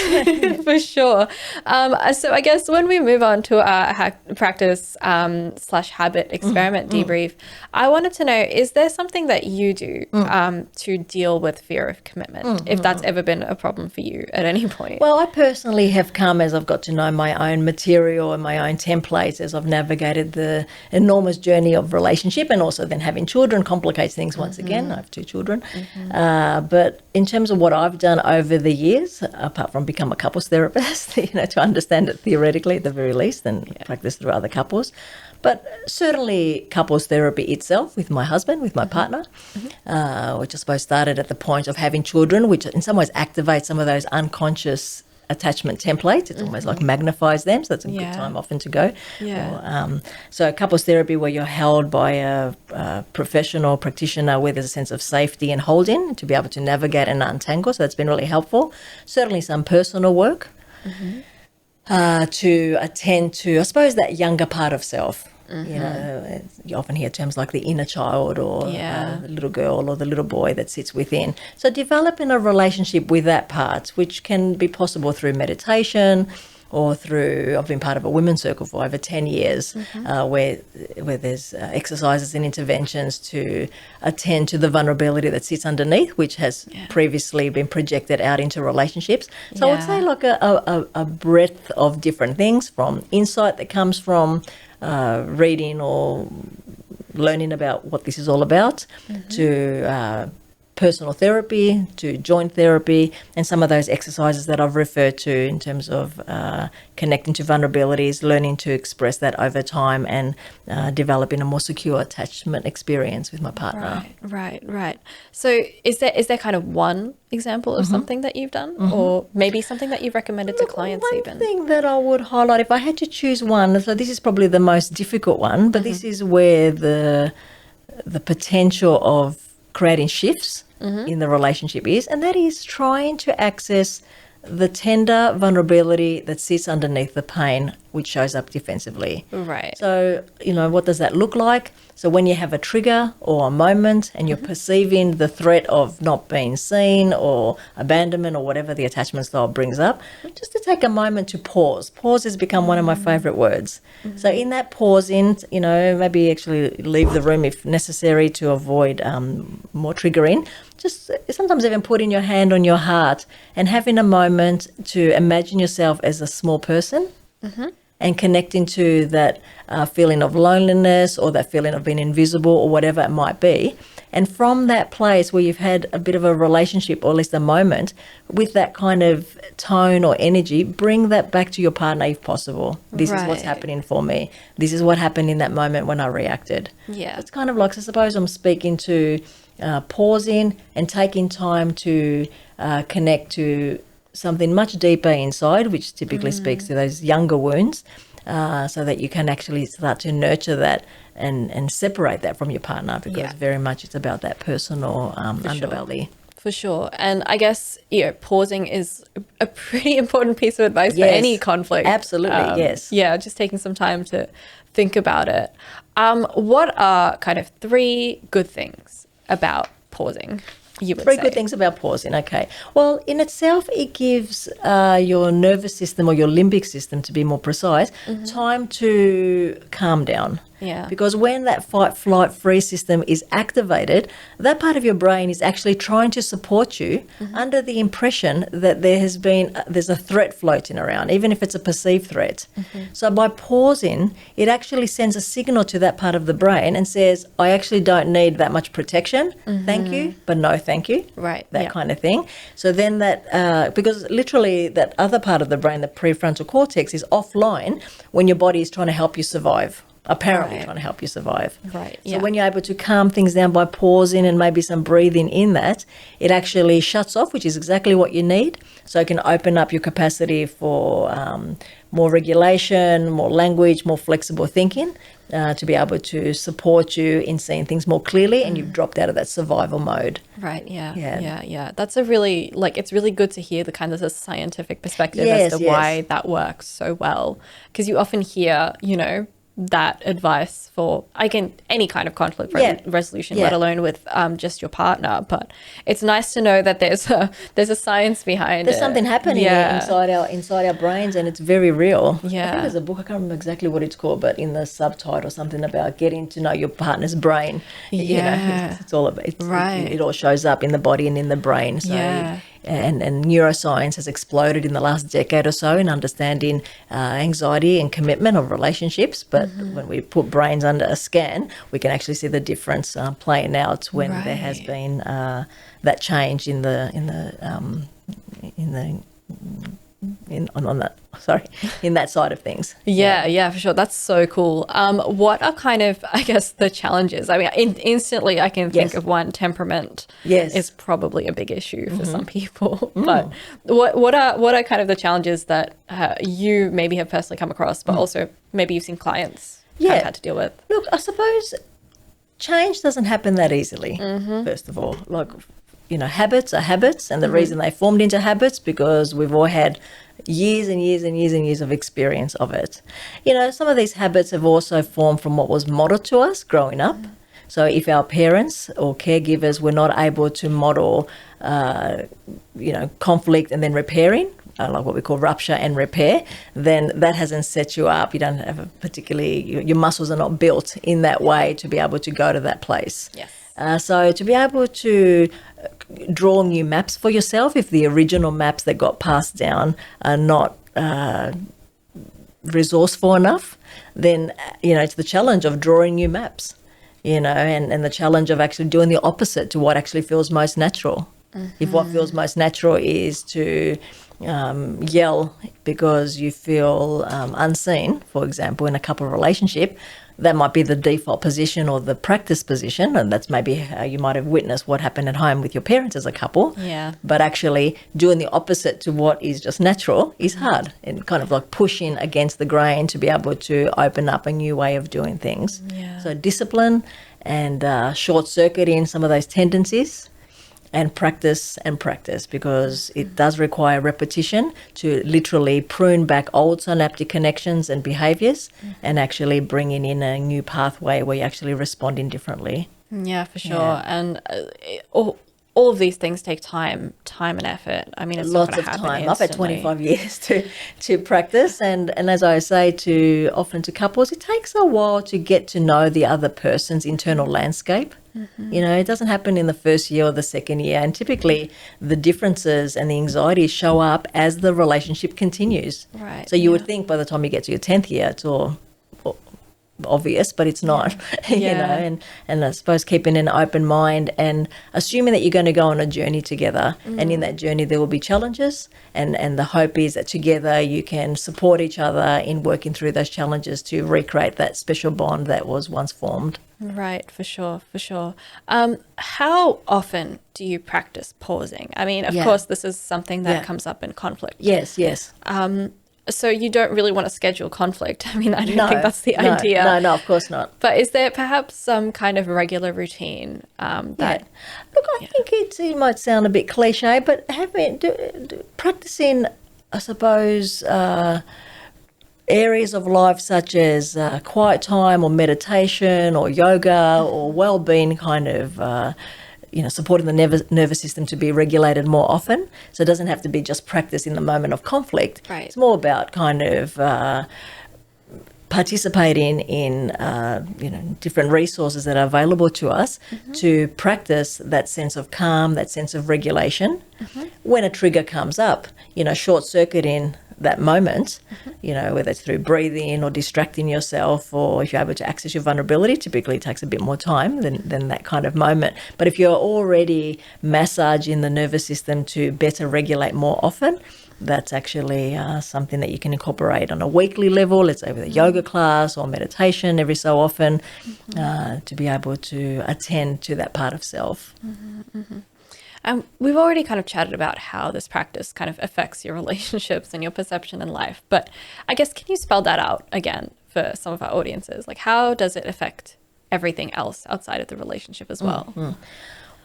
A: For sure. So I guess when we move on to our practice / habit experiment debrief, I wanted to know, is there something that you do to deal with fear of commitment, if that's ever been a problem for you at any point?
B: Well, I personally have come as I've got to know my own material and my own templates as I've navigated the enormous journey of relationship, and also then having children complicates things once again. I have 2 children. But in terms of what I've done over the years, apart from become a couples therapist, to understand it theoretically at the very least and practice through other couples, but certainly couples therapy itself with my husband, with my partner, which I suppose started at the point of having children, which in some ways activates some of those unconscious attachment templates. It's almost like magnifies them, so that's a good time often to go. So couples therapy, where you're held by a professional practitioner where there's a sense of safety and holding to be able to navigate and untangle, so that's been really helpful. Certainly some personal work to attend to, I suppose, that younger part of self. You often hear terms like the inner child, or the little girl or the little boy that sits within. So developing a relationship with that part, which can be possible through meditation or through, I've been part of a women's circle for over 10 years where there's exercises and interventions to attend to the vulnerability that sits underneath, which has previously been projected out into relationships. So I would say like a breadth of different things, from insight that comes from reading or learning about what this is all about, to personal therapy, to joint therapy, and some of those exercises that I've referred to in terms of connecting to vulnerabilities, learning to express that over time, and developing a more secure attachment experience with my partner.
A: Right. So is there kind of one example of something that you've done, or maybe something that you've recommended to clients even?
B: One thing that I would highlight, if I had to choose one, so this is probably the most difficult one, but this is where the potential of creating shifts in the relationship is, and that is trying to access the tender vulnerability that sits underneath the pain, which shows up defensively.
A: Right.
B: So, what does that look like? So when you have a trigger or a moment and you're perceiving the threat of not being seen or abandonment or whatever the attachment style brings up, just to take a moment to pause. Pause has become one of my favourite words. So in that pausing, maybe actually leave the room if necessary to avoid more triggering. Just sometimes even putting your hand on your heart and having a moment to imagine yourself as a small person. And connecting to that feeling of loneliness or that feeling of being invisible or whatever it might be. And from that place where you've had a bit of a relationship, or at least a moment, with that kind of tone or energy, bring that back to your partner if possible. This is what's happening for me. This is what happened in that moment when I reacted.
A: Yeah.
B: It's kind of like, I suppose I'm speaking to pausing and taking time to connect to something much deeper inside, which typically speaks to those younger wounds, so that you can actually start to nurture that and separate that from your partner, because very much it's about that personal underbelly.
A: For sure. And I guess, pausing is a pretty important piece of advice for any conflict.
B: Absolutely, yes.
A: Yeah, just taking some time to think about it. What are kind of 3 good things about pausing, you would say?
B: 3 good things about pausing, okay. Well, in itself, it gives your nervous system, or your limbic system to be more precise, time to calm down.
A: Yeah.
B: Because when that fight, flight, freeze system is activated, that part of your brain is actually trying to support you under the impression that there's a threat floating around, even if it's a perceived threat. So by pausing, it actually sends a signal to that part of the brain and says, I actually don't need that much protection. Thank you, but no thank you.
A: Right.
B: That kind of thing. So then that, because literally that other part of the brain, the prefrontal cortex, is offline when your body is trying to help you survive. apparently
A: Right.
B: trying to help you survive.
A: Right,
B: So
A: yeah.
B: when you're able to calm things down by pausing and maybe some breathing in that, it actually shuts off, which is exactly what you need. So it can open up your capacity for more regulation, more language, more flexible thinking, to be able to support you in seeing things more clearly, and you've dropped out of that survival mode.
A: Right. Yeah.
B: Yeah.
A: Yeah. That's a really, like, it's really good to hear the kind of the scientific perspective
B: Yes,
A: as to
B: yes.
A: why that works so well. Because you often hear, that advice for, any kind of conflict
B: Yeah.
A: resolution,
B: Yeah.
A: let alone with just your partner. But it's nice to know that there's a science behind
B: There's
A: it.
B: something happening inside our brains, and it's very real. I
A: Yeah.
B: think there's a book, I can't remember exactly what it's called, but in the subtitle something about getting to know your partner's brain.
A: Yeah.
B: It's all about
A: Right.
B: it all shows up in the body and in the brain. So
A: Yeah.
B: and neuroscience has exploded in the last decade or so in understanding anxiety and commitment of relationships. But when we put brains under a scan, we can actually see the difference playing out when there has
A: Right.
B: been that change in that side of things.
A: Yeah, for sure. That's so cool. What are kind of, I guess, the challenges? I mean, instantly I can think
B: Yes.
A: of one. Temperament
B: Yes.
A: is probably a big issue for some people. But what are kind of the challenges that you maybe have personally come across, but also maybe you've seen clients kind of had to deal with?
B: Look, I suppose change doesn't happen that easily, first of all. Like, habits are habits, and the reason they formed into habits because we've all had years and years and years and years of experience of it. Some of these habits have also formed from what was modeled to us growing up. So if our parents or caregivers were not able to model, conflict and then repairing, like what we call rupture and repair, then that hasn't set you up. You don't have your muscles are not built in that way to be able to go to that place.
A: Yes.
B: So to be able to draw new maps for yourself, if the original maps that got passed down are not resourceful enough, then, it's the challenge of drawing new maps, and the challenge of actually doing the opposite to what actually feels most natural. If what feels most natural is to yell because you feel unseen, for example, in a couple relationship, that might be the default position or the practice position, and that's maybe how you might have witnessed what happened at home with your parents as a couple.
A: Yeah.
B: But actually doing the opposite to what is just natural is hard, and kind of like pushing against the grain to be able to open up a new way of doing things.
A: Yeah.
B: So discipline and short-circuiting some of those tendencies, and practice, because it does require repetition to literally prune back old synaptic connections and behaviours, and actually bringing in a new pathway where you're actually responding differently.
A: Yeah, for sure.
B: Yeah.
A: And all of these things take time and effort. I mean, it's
B: Lots
A: not
B: of
A: gonna happen
B: time. I've had
A: instantly.
B: 25 years to practice, and as I say often to couples, it takes a while to get to know the other person's internal landscape. It doesn't happen in the first year or the second year, and typically the differences and the anxieties show up as the relationship continues.
A: Right,
B: So you would
A: yeah.
B: think by the time you get to your 10th year, it's all obvious, but it's not.
A: Yeah.
B: And I suppose keeping an open mind and assuming that you're going to go on a journey together, and in that journey there will be challenges, and the hope is that together you can support each other in working through those challenges to recreate that special bond that was once formed.
A: Right, for sure. How often do you practice pausing? I mean, of
B: Yeah.
A: course, this is something that
B: Yeah.
A: comes up in conflict.
B: Yes.
A: So you don't really want to schedule conflict. I mean, I don't think that's the idea.
B: No, of course not.
A: But is there perhaps some kind of regular routine that?
B: Look, I think it might sound a bit cliche, but practicing, I suppose, areas of life such as quiet time or meditation or yoga or well-being kind of supporting the nervous system to be regulated more often. So it doesn't have to be just practice in the moment of conflict.
A: Right.
B: It's more about kind of participating in different resources that are available to us to practice that sense of calm, that sense of regulation. When a trigger comes up, short-circuiting that moment, whether it's through breathing or distracting yourself, or if you're able to access your vulnerability, typically it takes a bit more time than that kind of moment. But if you're already massaging the nervous system to better regulate more often, that's actually something that you can incorporate on a weekly level, let's say with a yoga class or meditation every so often, to be able to attend to that part of self.
A: We've already kind of chatted about how this practice kind of affects your relationships and your perception in life, but I guess can you spell that out again for some of our audiences? Like, how does it affect everything else outside of the relationship as well?
B: Well,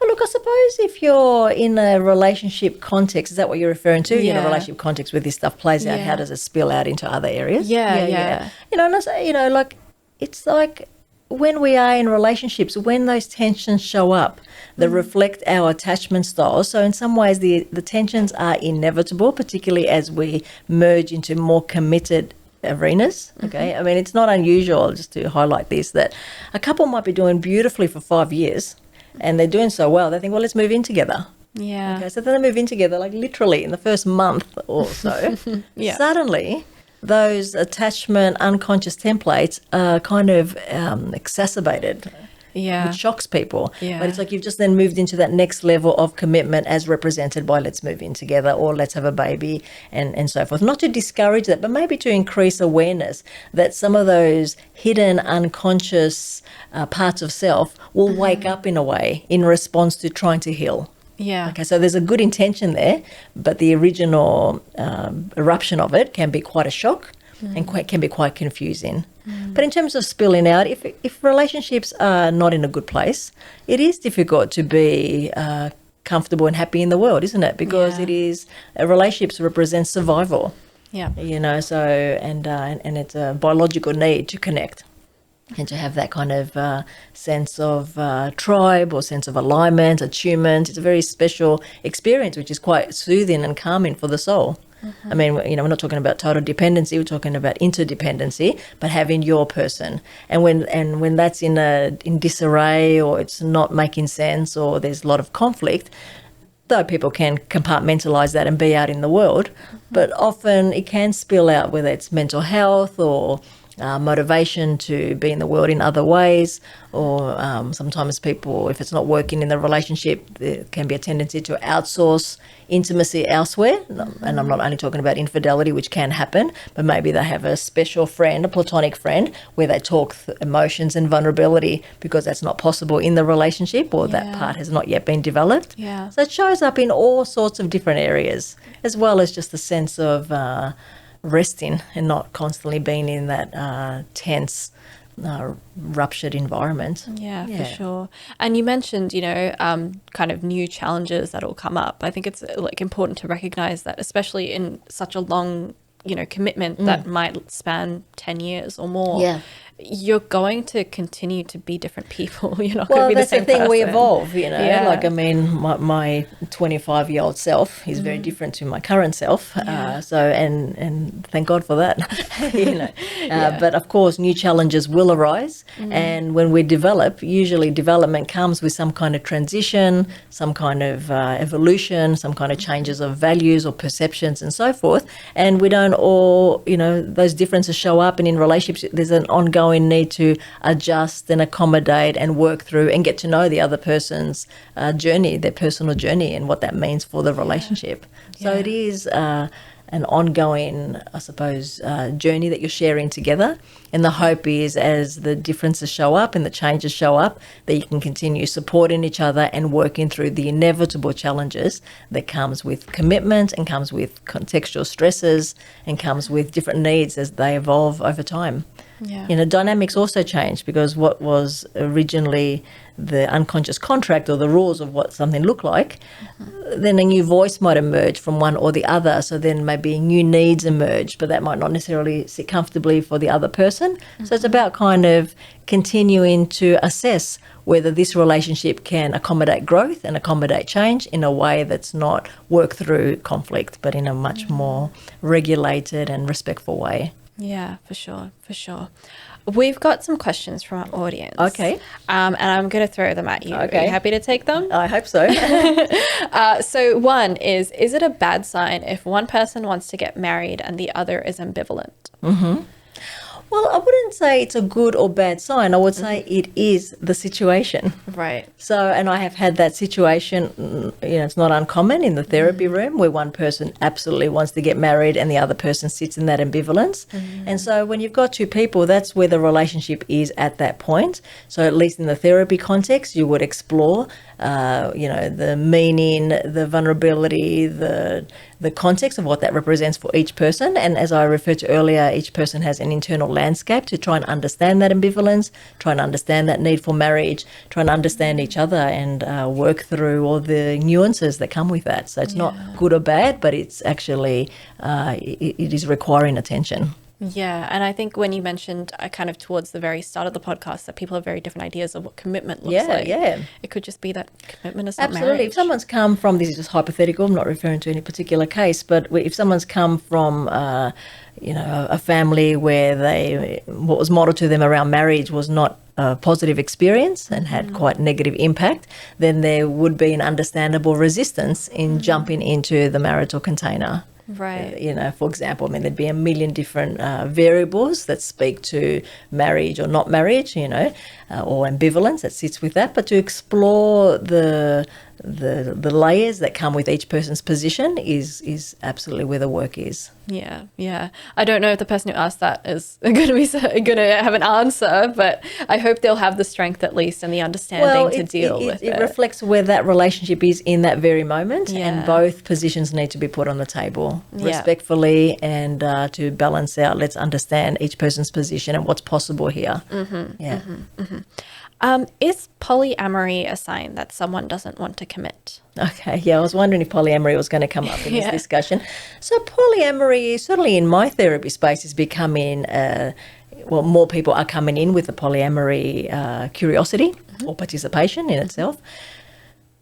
B: look, I suppose if you're in a relationship context, is that what you're referring to? In a relationship context where this stuff plays out, how does it spill out into other areas?
A: Yeah.
B: You know, and I say, you know, like, it's like when we are in relationships, when those tensions show up, they reflect our attachment styles. So in some ways, the tensions are inevitable, particularly as we merge into more committed arenas. Okay. I mean, it's not unusual, just to highlight this, that a couple might be doing beautifully for 5 years and they're doing so well, they think, well, let's move in together.
A: Yeah.
B: Okay, so then they move in together, like literally in the first month or so. Suddenly, those attachment unconscious templates are kind of exacerbated. Which shocks people. But it's like you've just then moved into that next level of commitment as represented by let's move in together or let's have a baby and so forth. Not to discourage that, but maybe to increase awareness that some of those hidden unconscious parts of self will wake up in a way in response to trying to heal.
A: Yeah.
B: Okay, so there's a good intention there, but the original eruption of it can be quite a shock and can be quite confusing. But in terms of spilling out, if relationships are not in a good place, it is difficult to be comfortable and happy in the world, isn't it? Because it is relationships represent survival.
A: Yeah.
B: You know, so and it's a biological need to connect and to have that kind of sense of tribe or sense of alignment, attunement. It's a very special experience, which is quite soothing and calming for the soul. I mean, you know, we're not talking about total dependency, we're talking about interdependency, but having your person. And when that's in disarray or it's not making sense or there's a lot of conflict, though people can compartmentalize that and be out in the world, but often it can spill out, whether it's mental health or motivation to be in the world in other ways, or sometimes people, if it's not working in the relationship, there can be a tendency to outsource intimacy elsewhere. And I'm not only talking about infidelity, which can happen, but maybe they have a special friend, a platonic friend, where they talk emotions and vulnerability because that's not possible in the relationship, or that part has not yet been developed. So it shows up in all sorts of different areas, as well as just the sense of resting and not constantly being in that tense, ruptured environment.
A: Yeah, for sure. And you mentioned, you know, kind of new challenges that will come up. I think it's like important to recognize that, especially in such a long, you know, commitment that might span 10 years or more. You're going to continue to be different people. You're not going to be the same person.
B: Well, that's the thing, we evolve, you know. Like, I mean, my 25-year-old self is very different to my current self. So, and thank God for that, you know. But of course, new challenges will arise. And when we develop, usually development comes with some kind of transition, some kind of evolution, some kind of changes of values or perceptions and so forth. And we don't all, you know, those differences show up, and in relationships, there's an ongoing need to adjust and accommodate and work through and get to know the other person's journey, their personal journey, and what that means for the relationship. So it is an ongoing, I suppose, journey that you're sharing together. And the hope is, as the differences show up and the changes show up, that you can continue supporting each other and working through the inevitable challenges that comes with commitment and comes with contextual stresses and comes with different needs as they evolve over time. You know, dynamics also change, because what was originally the unconscious contract or the rules of what something looked like, then a new voice might emerge from one or the other. So then maybe new needs emerge, but that might not necessarily sit comfortably for the other person. So it's about kind of continuing to assess whether this relationship can accommodate growth and accommodate change in a way that's not work through conflict, but in a much more regulated and respectful way.
A: Yeah, for sure, for sure. We've got some questions from our audience.
B: Okay.
A: And I'm going to throw them at you.
B: Okay.
A: Are you happy to take them?
B: I hope so.
A: So one is it a bad sign if one person wants to get married and the other is ambivalent?
B: Well, I wouldn't say it's a good or bad sign. I would say it is the situation.
A: Right.
B: So, and I have had that situation, it's not uncommon in the therapy room where one person absolutely wants to get married and the other person sits in that ambivalence. And so when you've got two people, that's where the relationship is at that point. So at least in the therapy context, you would explore, the meaning, the vulnerability, the context of what that represents for each person. And as I referred to earlier, each person has an internal landscape to try and understand that ambivalence, try and understand that need for marriage, try and understand each other and work through all the nuances that come with that. So it's not good or bad, but it's actually, it is requiring attention.
A: Yeah, and I think when you mentioned kind of towards the very start of the podcast that people have very different ideas of what commitment looks like.
B: Yeah.
A: It could just be that commitment is not
B: Absolutely.
A: marriage.
B: If someone's come from, this is just hypothetical, I'm not referring to any particular case, but if someone's come from, a family where what was modeled to them around marriage was not a positive experience and had quite negative impact, then there would be an understandable resistance in jumping into the marital container.
A: Right.
B: For example, there'd be a million different variables that speak to marriage or not marriage, or ambivalence that sits with that. But to explore the layers that come with each person's position is absolutely where the work is.
A: Yeah. I don't know if the person who asked that is going to have an answer, but I hope they'll have the strength at least and the understanding to deal with it.
B: It reflects where that relationship is in that very moment, and both positions need to be put on the table respectfully and to balance out. Let's understand each person's position and what's possible here.
A: Is polyamory a sign that someone doesn't want to commit?
B: Okay, I was wondering if polyamory was going to come up in this discussion. So polyamory, certainly in my therapy space, is becoming, more people are coming in with the polyamory curiosity or participation in itself.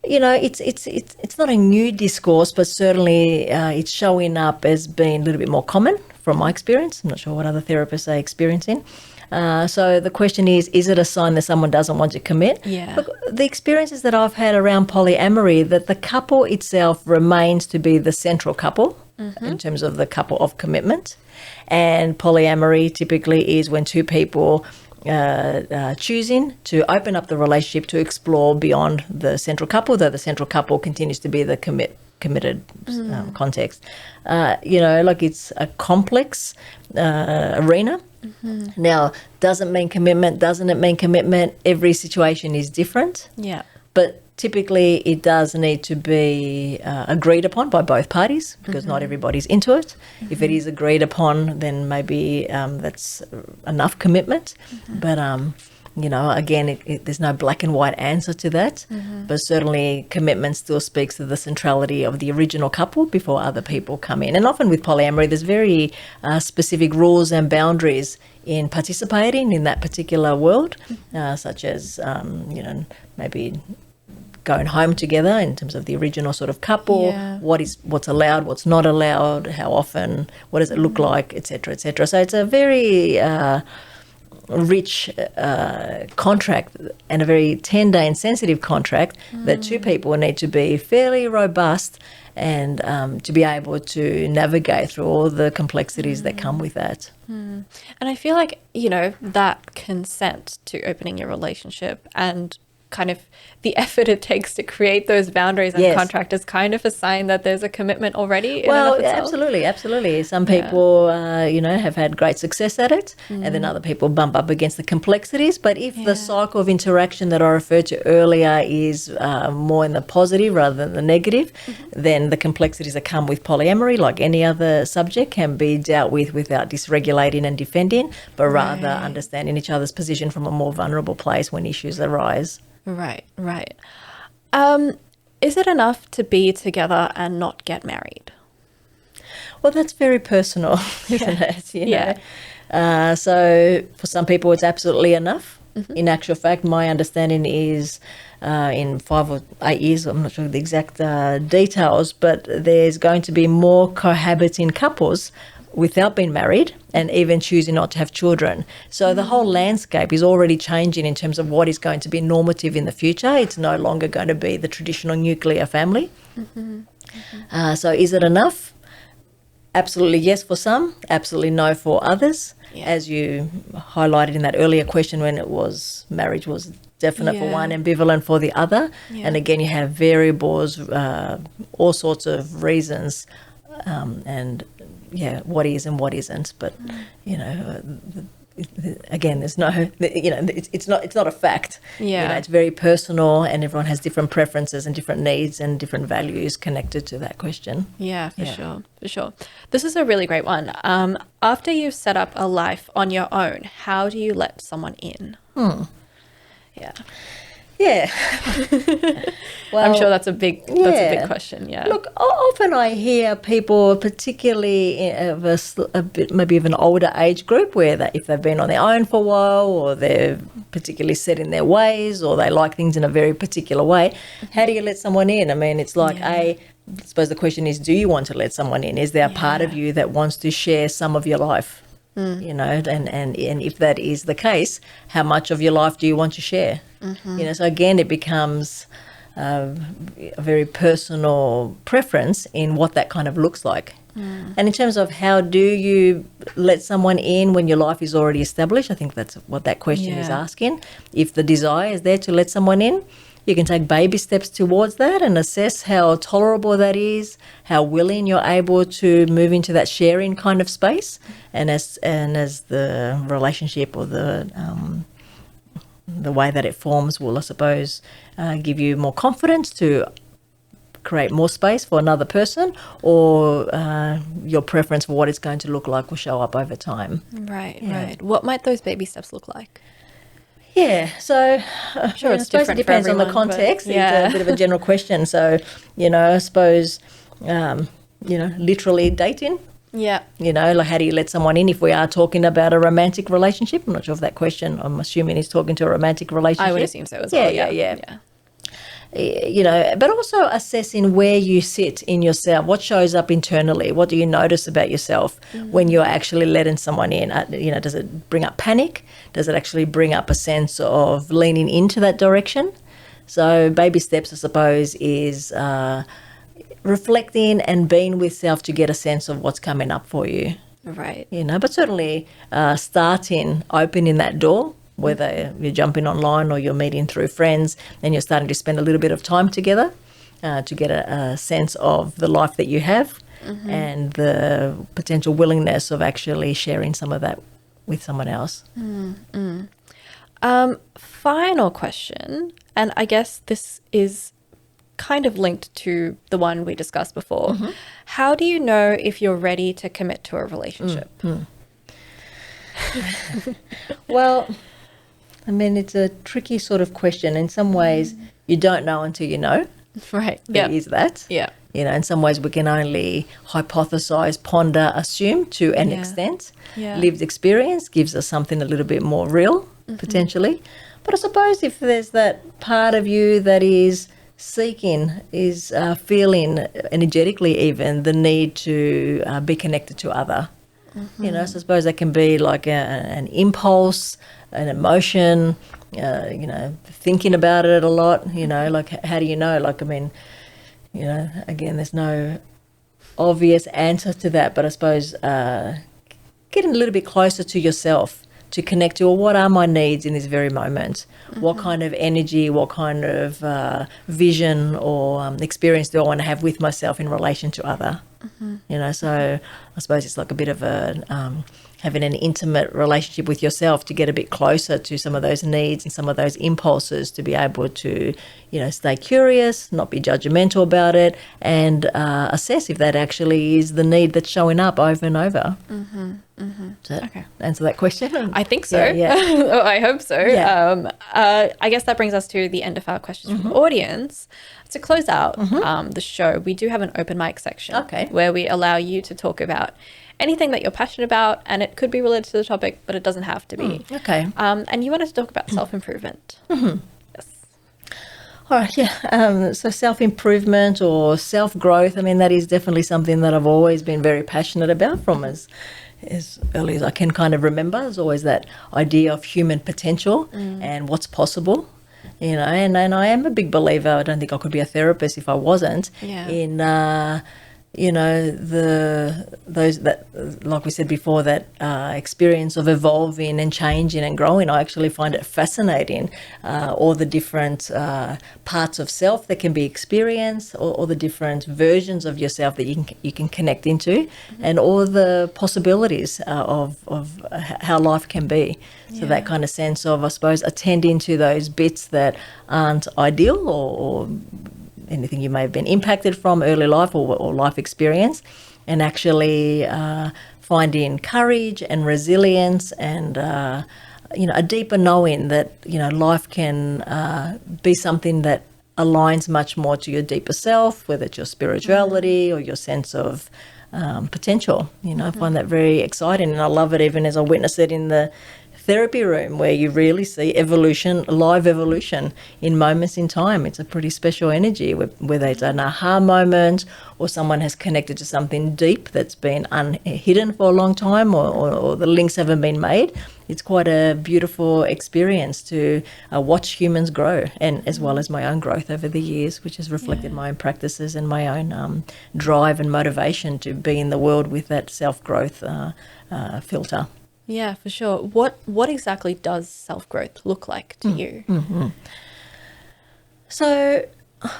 B: It's not a new discourse, but certainly it's showing up as being a little bit more common from my experience. I'm not sure what other therapists are experiencing. So the question is it a sign that someone doesn't want to commit?
A: Yeah.
B: Look, the experiences that I've had around polyamory, that the couple itself remains to be the central couple in terms of the couple of commitment. And polyamory typically is when two people choosing to open up the relationship to explore beyond the central couple, though the central couple continues to be the committed context. It's a complex arena. Now, doesn't mean commitment, doesn't it mean commitment? Every situation is different.
A: Yeah.
B: But typically it does need to be agreed upon by both parties because not everybody's into it. If it is agreed upon, then maybe that's enough commitment. But, again, there's no black and white answer to that. But certainly commitment still speaks to the centrality of the original couple before other people come in. And often with polyamory, there's very specific rules and boundaries in participating in that particular world, such as, maybe going home together in terms of the original sort of couple, what's allowed, what's not allowed, how often, what does it look like, etc., etc. So it's a very rich contract and a very tender and sensitive contract that two people need to be fairly robust and to be able to navigate through all the complexities that come with that.
A: And I feel like, that consent to opening your relationship and kind of the effort it takes to create those boundaries and contract is kind of a sign that there's a commitment already.
B: Well, absolutely. Some people, have had great success at it, and then other people bump up against the complexities. But if the cycle of interaction that I referred to earlier is more in the positive rather than the negative, then the complexities that come with polyamory, like any other subject, can be dealt with without dysregulating and defending, but rather understanding each other's position from a more vulnerable place when issues arise.
A: Right. Is it enough to be together and not get married?
B: Well, that's very personal, isn't it? So for some people, it's absolutely enough. In actual fact, my understanding is in 5 or 8 years, I'm not sure the exact details, but there's going to be more cohabiting couples without being married and even choosing not to have children. So the whole landscape is already changing in terms of what is going to be normative in the future. It's no longer going to be the traditional nuclear family. So is it enough? Absolutely yes for some, absolutely no for others. as you highlighted in that earlier question, when it was marriage was definite for one, ambivalent for the other. And again, you have variables, all sorts of reasons, and what is and what isn't. But again, there's no, it's not a fact. It's very personal, and everyone has different preferences and different needs and different values connected to that question.
A: For sure. This is a really great one. After you've set up a life on your own, how do you let someone in? Well, I'm sure that's a big question.
B: Look, often I hear people, particularly of a bit maybe of an older age group, where if they've been on their own for a while, or they're particularly set in their ways, or they like things in a very particular way, how do you let someone in? I mean, it's like I suppose the question is, do you want to let someone in? Is there a part of you that wants to share some of your life? And if that is the case, how much of your life do you want to share? So again, it becomes a very personal preference in what that kind of looks like. And in terms of how do you let someone in when your life is already established, I think that's what that question is asking. If the desire is there to let someone in, you can take baby steps towards that and assess how tolerable that is, how willing you're able to move into that sharing kind of space. And as the relationship or the way that it forms will, I suppose, give you more confidence to create more space for another person, or your preference for what it's going to look like will show up over time.
A: Right. What might those baby steps look like?
B: So
A: Sure,
B: I
A: it's
B: suppose it depends on the context. It's a bit of a general question. So, I suppose, literally dating. Like how do you let someone in if we are talking about a romantic relationship? I'm not sure if that question, I'm assuming he's talking to a romantic relationship.
A: I would assume so as well.
B: But also assessing where you sit in yourself, what shows up internally, what do you notice about yourself when you're actually letting someone in? Does it bring up panic? Does it actually bring up a sense of leaning into that direction? So baby steps, I suppose, is reflecting and being with self to get a sense of what's coming up for you.
A: Right.
B: But certainly starting opening that door, whether you're jumping online or you're meeting through friends, and you're starting to spend a little bit of time together to get a sense of the life that you have and the potential willingness of actually sharing some of that with someone else.
A: Final question, and I guess this is kind of linked to the one we discussed before. How do you know if you're ready to commit to a relationship?
B: Well, I mean, it's a tricky sort of question. In some ways, you don't know until you know.
A: Right.
B: There is that. In some ways we can only hypothesize, ponder, assume to an extent. Lived experience gives us something a little bit more real, potentially. But I suppose if there's that part of you that is seeking, is feeling energetically even the need to be connected to other. So I suppose that can be like an impulse, an emotion, thinking about it a lot, like how do you know? Like, I mean, again, there's no obvious answer to that, but I suppose getting a little bit closer to yourself to connect to, well, what are my needs in this very moment? What kind of energy, what kind of vision or experience do I want to have with myself in relation to other? So I suppose it's like a bit of a having an intimate relationship with yourself to get a bit closer to some of those needs and some of those impulses, to be able to, stay curious, not be judgmental about it, and assess if that actually is the need that's showing up over and over. Does that answer that question?
A: I think so. I hope so. I guess that brings us to the end of our questions from the audience. To close out the show, we do have an open mic section where we allow you to talk about anything that you're passionate about, and it could be related to the topic, but it doesn't have to be. And you wanted to talk about self-improvement. Yes.
B: All right, so self-improvement or self-growth, I mean, that is definitely something that I've always been very passionate about from as early as I can kind of remember. There's always that idea of human potential and what's possible. And I am a big believer, I don't think I could be a therapist if I wasn't, in those that, like we said before, that experience of evolving and changing and growing, I actually find it fascinating. All the different parts of self that can be experienced, all the different versions of yourself that you can connect into, and all the possibilities of how life can be. So that kind of sense of, I suppose, attending to those bits that aren't ideal or anything you may have been impacted from early life or life experience, and actually finding courage and resilience and a deeper knowing that life can be something that aligns much more to your deeper self, whether it's your spirituality or your sense of potential. I find that very exciting, and I love it even as I witness it in the therapy room, where you really see evolution, live evolution in moments in time. It's a pretty special energy, whether it's an aha moment or someone has connected to something deep that's been hidden for a long time, or the links haven't been made. It's quite a beautiful experience to watch humans grow, and as well as my own growth over the years, which has reflected my own practices and my own drive and motivation to be in the world with that self-growth filter.
A: Yeah, for sure. What exactly does self-growth look like to you?
B: Mm-hmm. So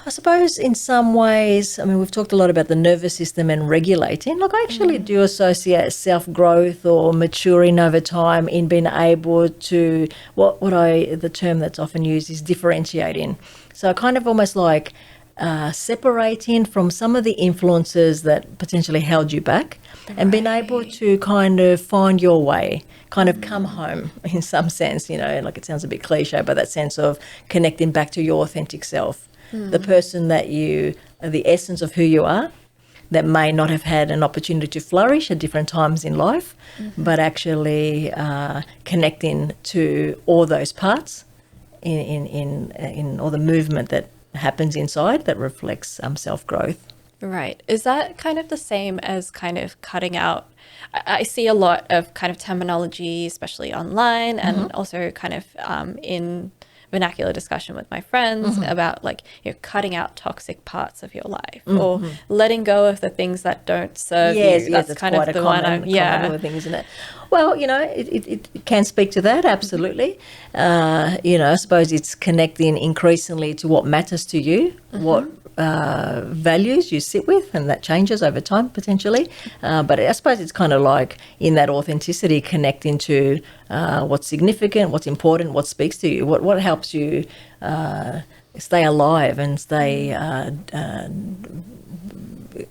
B: I suppose in some ways, we've talked a lot about the nervous system and regulating. Look, I actually do associate self-growth or maturing over time in being able to, the term that's often used is differentiating. So kind of almost like separating from some of the influences that potentially held you back, and being able to kind of find your way, kind of come home in some sense, like it sounds a bit cliche, but that sense of connecting back to your authentic self, the person that the essence of who you are, that may not have had an opportunity to flourish at different times in life, but actually connecting to all those parts in all the movement that happens inside that reflects self-growth.
A: Right. Is that kind of the same as kind of cutting out? I see a lot of kind of terminology, especially online, and also kind of in vernacular discussion with my friends about like cutting out toxic parts of your life or letting go of the things that don't serve you. That's kind of the common
B: thing, isn't it? Well, it can speak to that, absolutely. I suppose it's connecting increasingly to what matters to you, what values you sit with, and that changes over time potentially. But I suppose it's kind of like in that authenticity, connecting to what's significant, what's important, what speaks to you, what helps you stay alive and stay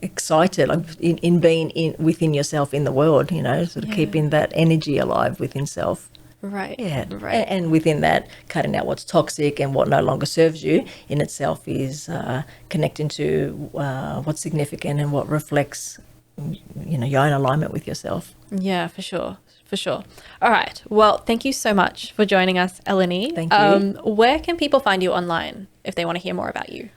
B: excited, like in being within yourself in the world, sort of keeping that energy alive within self.
A: Right.
B: Yeah.
A: Right.
B: And within that, cutting out what's toxic and what no longer serves you in itself is connecting to what's significant and what reflects, your own alignment with yourself.
A: Yeah, for sure. For sure. All right. Well, thank you so much for joining us, Eleni.
B: Thank you.
A: Where can people find you online if they want to hear more about you?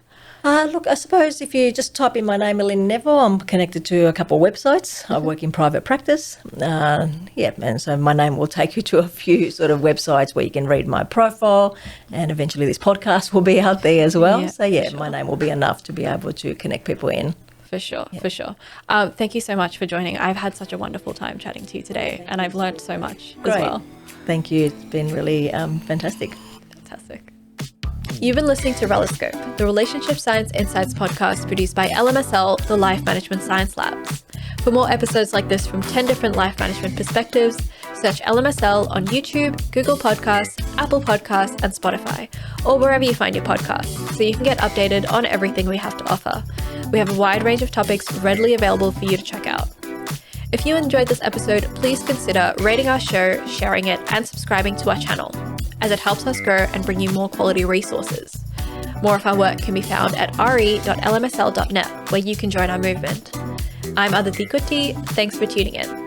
B: Look, I suppose if you just type in my name, Eleni Neville, I'm connected to a couple of websites. I work in private practice. And so my name will take you to a few sort of websites where you can read my profile, and eventually this podcast will be out there as well. My name will be enough to be able to connect people in.
A: For sure. Thank you so much for joining. I've had such a wonderful time chatting to you today, and I've learned so much as well.
B: Thank you. It's been really fantastic.
A: Fantastic. You've been listening to Reloscope, the Relationship Science Insights podcast produced by LMSL, the Life Management Science Labs. For more episodes like this from 10 different life management perspectives, search LMSL on YouTube, Google Podcasts, Apple Podcasts, and Spotify, or wherever you find your podcasts, so you can get updated on everything we have to offer. We have a wide range of topics readily available for you to check out. If you enjoyed this episode, please consider rating our show, sharing it, and subscribing to our channel, as it helps us grow and bring you more quality resources. More of our work can be found at re.lmsl.net, where you can join our movement. I'm Aditi Kutty. Thanks for tuning in.